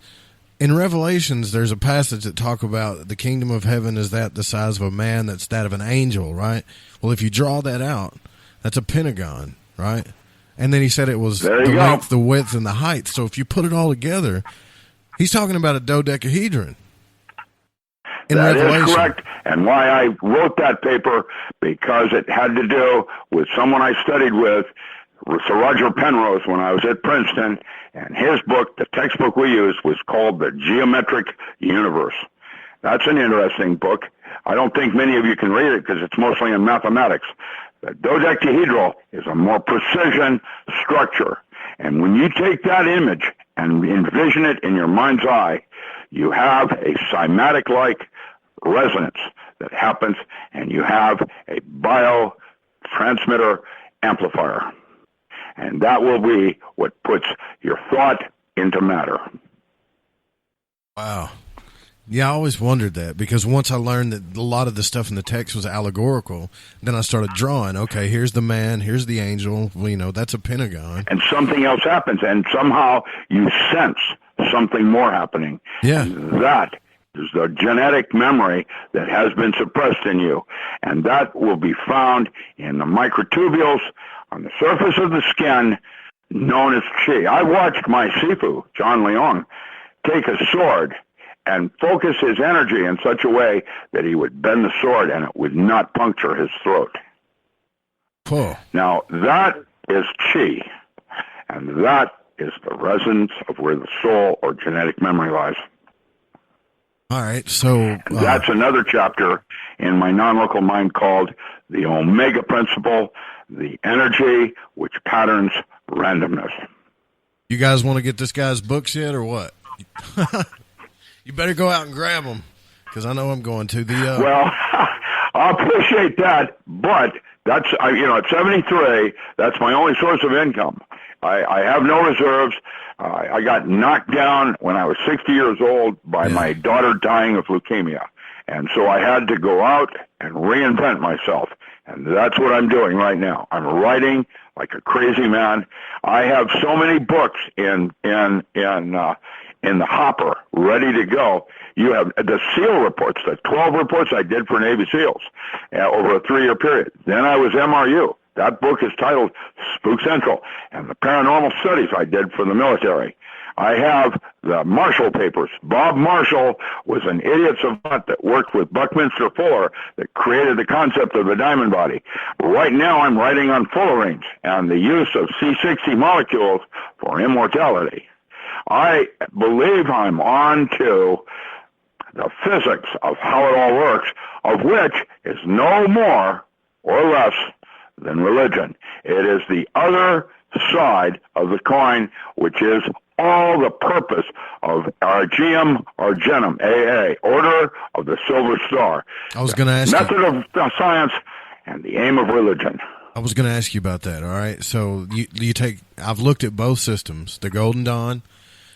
F: In Revelations, there's a passage that talk about the kingdom of heaven is that the size of a man, that's that of an angel, right? Well, if you draw that out, that's a pentagon, right? And then he said it was the length, the width, and the height. So if you put it all together, he's talking about a dodecahedron.
L: That is correct, and why I wrote that paper, because it had to do with someone I studied with, Sir Roger Penrose, when I was at Princeton, and his book, the textbook we used, was called The Geometric Universe. That's an interesting book. I don't think many of you can read it because it's mostly in mathematics. The dodecahedral is a more precision structure, and when you take that image and envision it in your mind's eye, you have a cymatic-like resonance that happens, and you have a biotransmitter amplifier. And that will be what puts your thought into matter.
F: Wow. Yeah, I always wondered that, because once I learned that a lot of the stuff in the text was allegorical, then I started drawing. Okay, here's the man, here's the angel. Well, you know, that's a pentagon.
L: And something else happens, and somehow you sense something more happening.
F: Yeah.
L: And that is the genetic memory that has been suppressed in you. And that will be found in the microtubules on the surface of the skin known as chi. I watched my Sifu, John Leong, take a sword and focus his energy in such a way that he would bend the sword and it would not puncture his throat.
F: Cool.
L: Now, that is chi, and that is the resonance of where the soul or genetic memory lies.
F: All right, so...
L: that's another chapter in my non-local mind called the Omega Principle, the energy which patterns randomness.
F: You guys want to get this guy's books yet, or what? You better go out and grab them, because I know I'm going to.
L: Well, I appreciate that, but that's, at 73, that's my only source of income. I have no reserves. I got knocked down when I was 60 years old by my daughter dying of leukemia. And so I had to go out and reinvent myself. And that's what I'm doing right now. I'm writing like a crazy man. I have so many books in the hopper ready to go. You have the SEAL reports, the 12 reports I did for Navy SEALs over a 3-year period. Then I was MRU. That book is titled Spook Central, and the paranormal studies I did for the military. I have the Marshall Papers. Bob Marshall was an idiot savant that worked with Buckminster Fuller that created the concept of the diamond body. Right now I'm writing on fullerenes and the use of C60 molecules for immortality. I believe I'm on to the physics of how it all works, of which is no more or less than religion. It is the other side of the coin, which is all the purpose of Argenum Argentum, AA, Order of the Silver Star.
F: I was going to ask
L: method of science and the aim of religion.
F: I was going to ask you about that, all right? So you take, I've looked at both systems, the Golden Dawn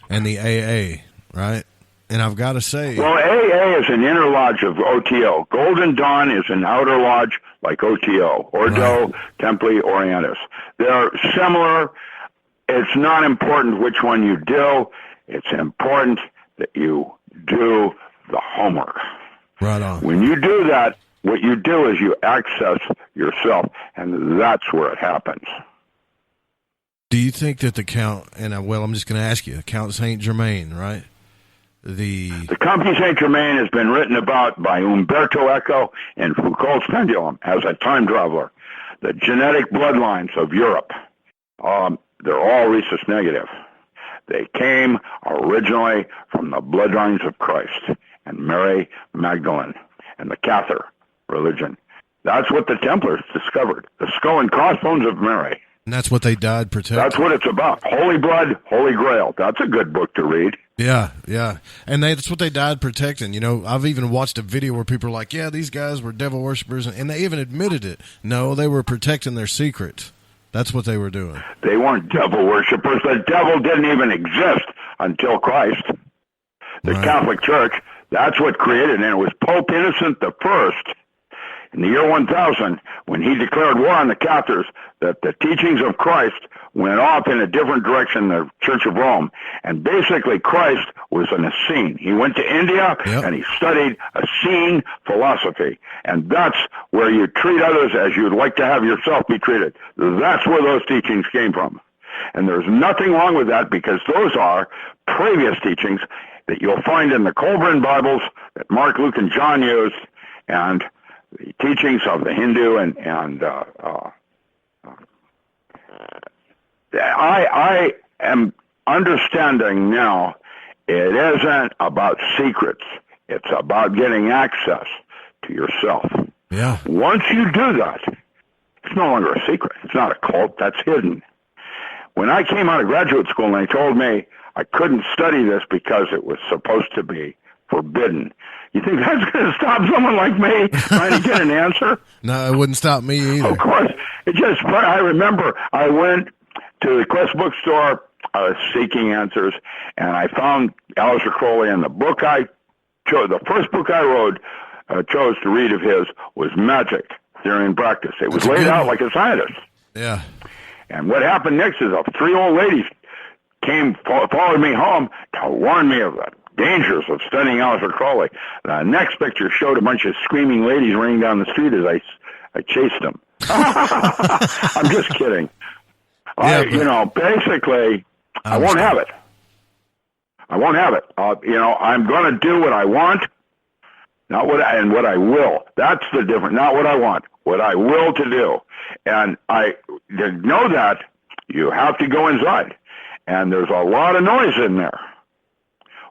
F: and the AA, right? And I've got to say...
L: Well, AA is an inner lodge of OTO. Golden Dawn is an outer lodge like OTO, Ordo Templi Orientis. They're similar. It's not important which one you do. It's important that you do the homework.
F: Right on.
L: When you do that, what you do is you access yourself, and that's where it happens.
F: Do you think that the Count, and I'm just going to ask you, Count Saint Germain, right? The
L: Company Saint Germain has been written about by Umberto Eco in Foucault's Pendulum as a time traveler. The genetic bloodlines of Europe, they're all rhesus negative. They came originally from the bloodlines of Christ and Mary Magdalene and the Cathar religion. That's what the Templars discovered, the skull and crossbones of Mary.
F: And that's what they died protecting.
L: That's what it's about. Holy blood, holy grail. That's a good book to read.
F: Yeah, yeah. And that's what they died protecting. You know, I've even watched a video where people are like, yeah, these guys were devil worshippers, and they even admitted it. No, they were protecting their secret. That's what they were doing.
L: They weren't devil worshippers. The devil didn't even exist until Christ. The Catholic Church, that's what created it. And it was Pope Innocent I in the year 1000 when he declared war on the Cathars that the teachings of Christ went off in a different direction, the Church of Rome. And basically Christ was an Essene. He went to India and he studied Essene philosophy. And that's where you treat others as you'd like to have yourself be treated. That's where those teachings came from. And there's nothing wrong with that, because those are previous teachings that you'll find in the Colburn Bibles that Mark, Luke, and John used, and the teachings of the Hindu I am understanding now it isn't about secrets. It's about getting access to yourself.
F: Yeah.
L: Once you do that, it's no longer a secret. It's not a cult. That's hidden. When I came out of graduate school and they told me I couldn't study this because it was supposed to be forbidden, you think that's going to stop someone like me trying to get an answer?
F: No, it wouldn't stop me either.
L: Of course. I remember I went to the Quest bookstore. I was seeking answers, and I found Aleister Crowley, and the book I chose, the first book I chose to read of his was Magic, Theory and Practice. It was laid out like a scientist.
F: Yeah.
L: And what happened next is 3 old ladies followed me home to warn me of the dangers of studying Aleister Crowley. The next picture showed a bunch of screaming ladies running down the street as I chased them. I'm just kidding.
F: Yeah,
L: basically, I won't have it. I won't have it. I'm going to do what I want, not what I will. That's the difference. Not what I want, what I will to do. And to know that, you have to go inside. And there's a lot of noise in there.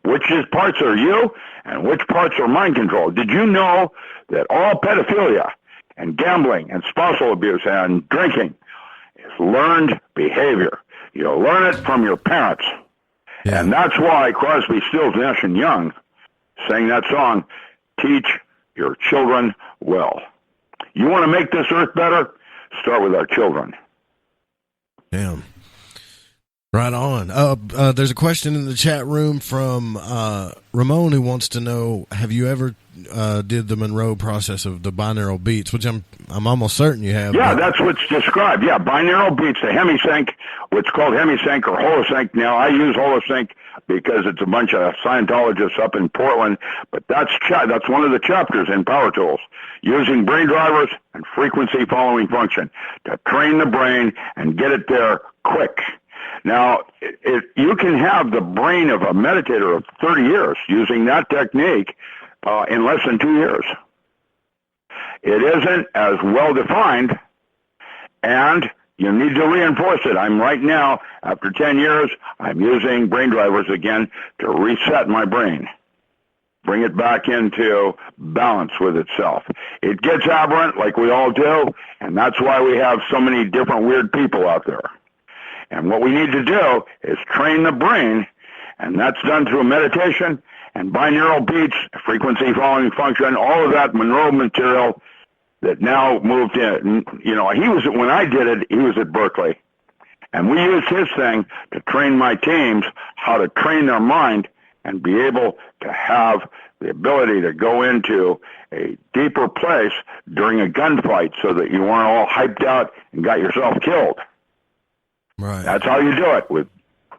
L: Which parts are you and which parts are mind control? Did you know that all pedophilia and gambling and spousal abuse and drinking is learned behavior? You learn it from your parents. Yeah. And that's why Crosby, Stills, Nash and Young sang that song, Teach Your Children Well. You want to make this earth better? Start with our children.
F: Damn. Right on. There's a question in the chat room from Ramon, who wants to know: have you ever did the Monroe process of the binaural beats? Which I'm almost certain you have.
L: Yeah, that's what's described. Yeah, binaural beats, the hemisync, what's called hemisync or holosync. Now I use holosync because it's a bunch of Scientologists up in Portland, but that's one of the chapters in Power Tools, using brain drivers and frequency following function to train the brain and get it there quick. Now, you can have the brain of a meditator of 30 years using that technique in less than 2 years. It isn't as well defined, and you need to reinforce it. I'm right now, after 10 years, I'm using brain drivers again to reset my brain, bring it back into balance with itself. It gets aberrant like we all do, and that's why we have so many different weird people out there. And what we need to do is train the brain, and that's done through meditation and binaural beats, frequency following function, all of that Monroe material that now moved in. When I did it, he was at Berkeley. And we used his thing to train my teams how to train their mind and be able to have the ability to go into a deeper place during a gunfight so that you weren't all hyped out and got yourself killed.
F: Right.
L: That's how you do it.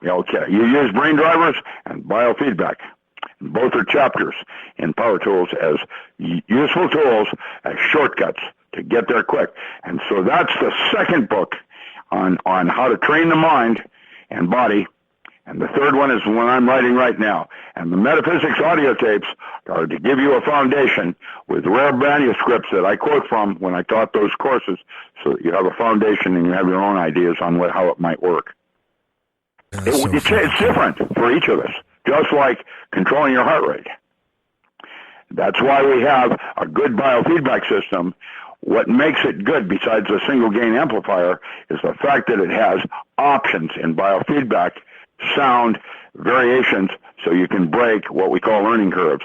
L: You use brain drivers and biofeedback. Both are chapters in Power Tools as useful tools, as shortcuts to get there quick. And so that's the second book on how to train the mind and body. And the third one is the one I'm writing right now. And the Metaphysics audio tapes are to give you a foundation with rare manuscripts that I quote from when I taught those courses, so that you have a foundation and you have your own ideas on how it might work. It's different for each of us, just like controlling your heart rate. That's why we have a good biofeedback system. What makes it good, besides a single gain amplifier, is the fact that it has options in biofeedback, sound variations, so you can break what we call learning curves.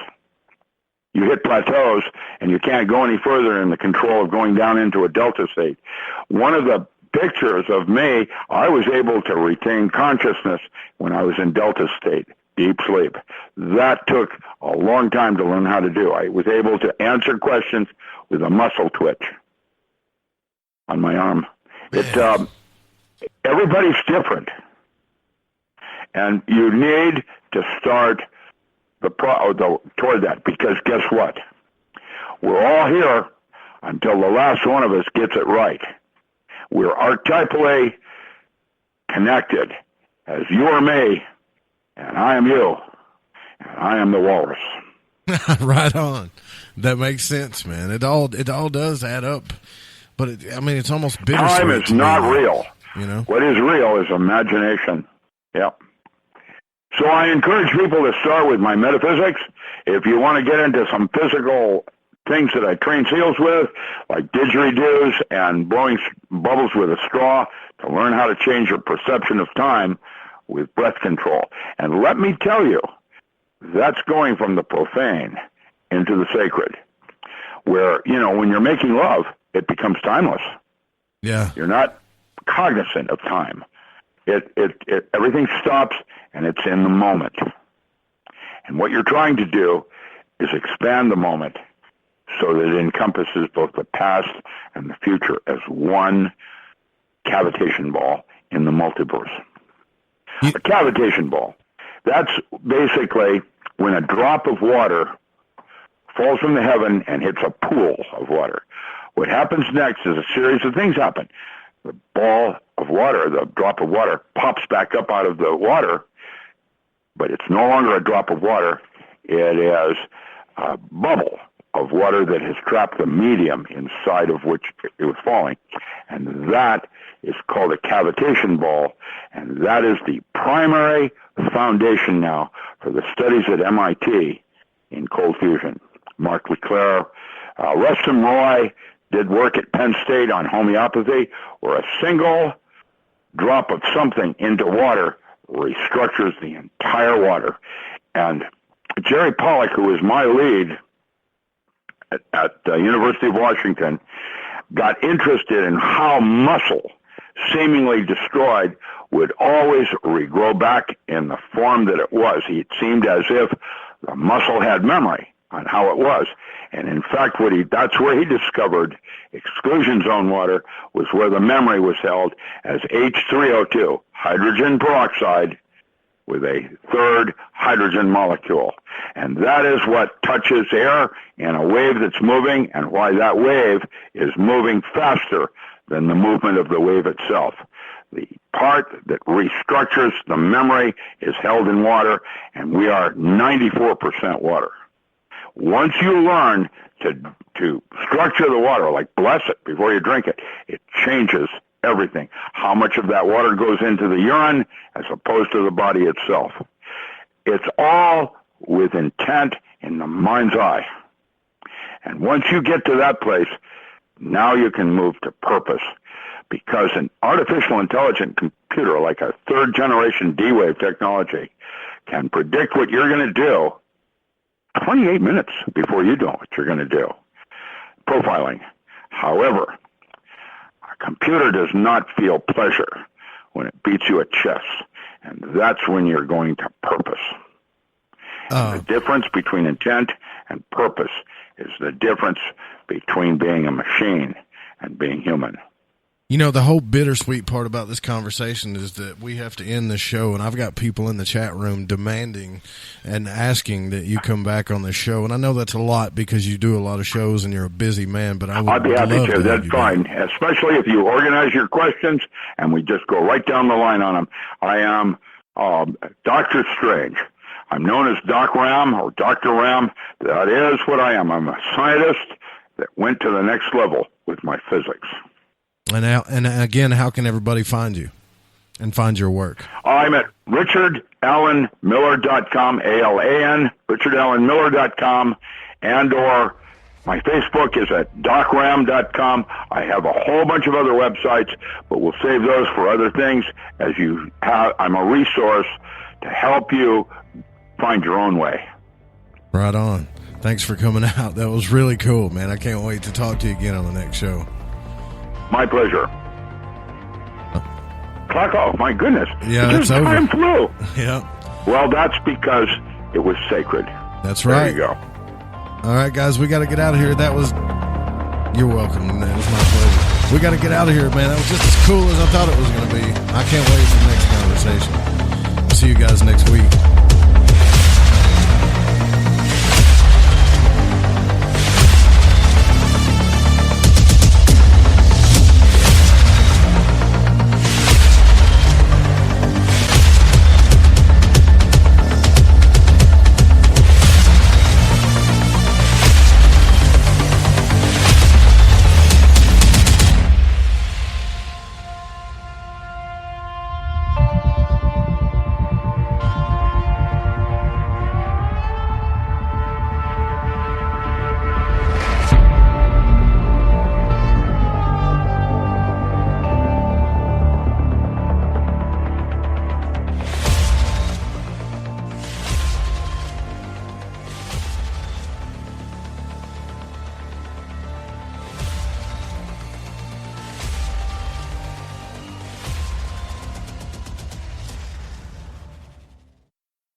L: You hit plateaus and you can't go any further in the control of going down into a delta state. One of the pictures of me, I was able to retain consciousness when I was in delta state, deep sleep. That took a long time to learn how to do. I was able to answer questions with a muscle twitch on my arm. everybody's different. And you need to start toward that, because guess what? We're all here until the last one of us gets it right. We're archetypally connected as you are me, and I am you, and I am the walrus.
F: Right on. That makes sense, man. It all does add up. But it's almost bittersweet.
L: Time is not real.
F: You know,
L: what is real is imagination. Yep. So I encourage people to start with my metaphysics. If you want to get into some physical things that I train SEALs with, like didgeridoos and blowing bubbles with a straw, to learn how to change your perception of time with breath control. And let me tell you, that's going from the profane into the sacred, where, when you're making love, it becomes timeless.
F: Yeah.
L: You're not cognizant of time. Everything stops, and it's in the moment. And what you're trying to do is expand the moment so that it encompasses both the past and the future as one cavitation ball in the multiverse. A cavitation ball, that's basically when a drop of water falls from the heaven and hits a pool of water. What happens next is a series of things happen. The ball of water, the drop of water, pops back up out of the water, but it's no longer a drop of water. It is a bubble of water that has trapped the medium inside of which it was falling. And that is called a cavitation ball, and that is the primary foundation now for the studies at MIT in cold fusion. Mark LeClaire, Rustin Roy did work at Penn State on homeopathy, where a single drop of something into water restructures the entire water. And Jerry Pollack, who was my lead at the University of Washington, got interested in how muscle, seemingly destroyed, would always regrow back in the form that it was. It seemed as if the muscle had memory on how it was. And in fact, that's where he discovered exclusion zone water was where the memory was held as H3O2, hydrogen peroxide, with a third hydrogen molecule. And that is what touches air in a wave that's moving, and why that wave is moving faster than the movement of the wave itself. The part that restructures the memory is held in water, and we are 94% water. Once you learn to structure the water, like bless it before you drink it, it changes everything. How much of that water goes into the urine as opposed to the body itself. It's all with intent in the mind's eye. And once you get to that place, now you can move to purpose. Because an artificial intelligent computer, like a third generation D-Wave technology, can predict what you're going to do 28 minutes before you know what you're going to do. Profiling. However, a computer does not feel pleasure when it beats you at chess, and that's when you're going to purpose. The difference between intent and purpose is the difference between being a machine and being human.
F: The whole bittersweet part about this conversation is that we have to end the show, and I've got people in the chat room demanding and asking that you come back on the show. And I know that's a lot because you do a lot of shows and you're a busy man, but I'd
L: be happy to. That's fine, especially if you organize your questions and we just go right down the line on them. I am Dr. Strange. I'm known as Doc Ram or Dr. Ram. That is what I am. I'm a scientist that went to the next level with my physics.
F: And again, how can everybody find you and find your work?
L: I'm at richardallenmiller.com, ALAN, richardallenmiller.com, and or my Facebook is at docram.com. I have a whole bunch of other websites, but we'll save those for other things. I'm a resource to help you find your own way.
F: Right on. Thanks for coming out. That was really cool, man. I can't wait to talk to you again on the next show.
L: My pleasure. Clock off, my goodness.
F: Yeah, it's over.
L: Time flew.
F: Yeah.
L: Well, that's because it was sacred.
F: That's right.
L: There you go.
F: All right, guys, we got to get out of here. You're welcome. That was my pleasure. We got to get out of here, man. That was just as cool as I thought it was going to be. I can't wait for the next conversation. We'll see you guys next week.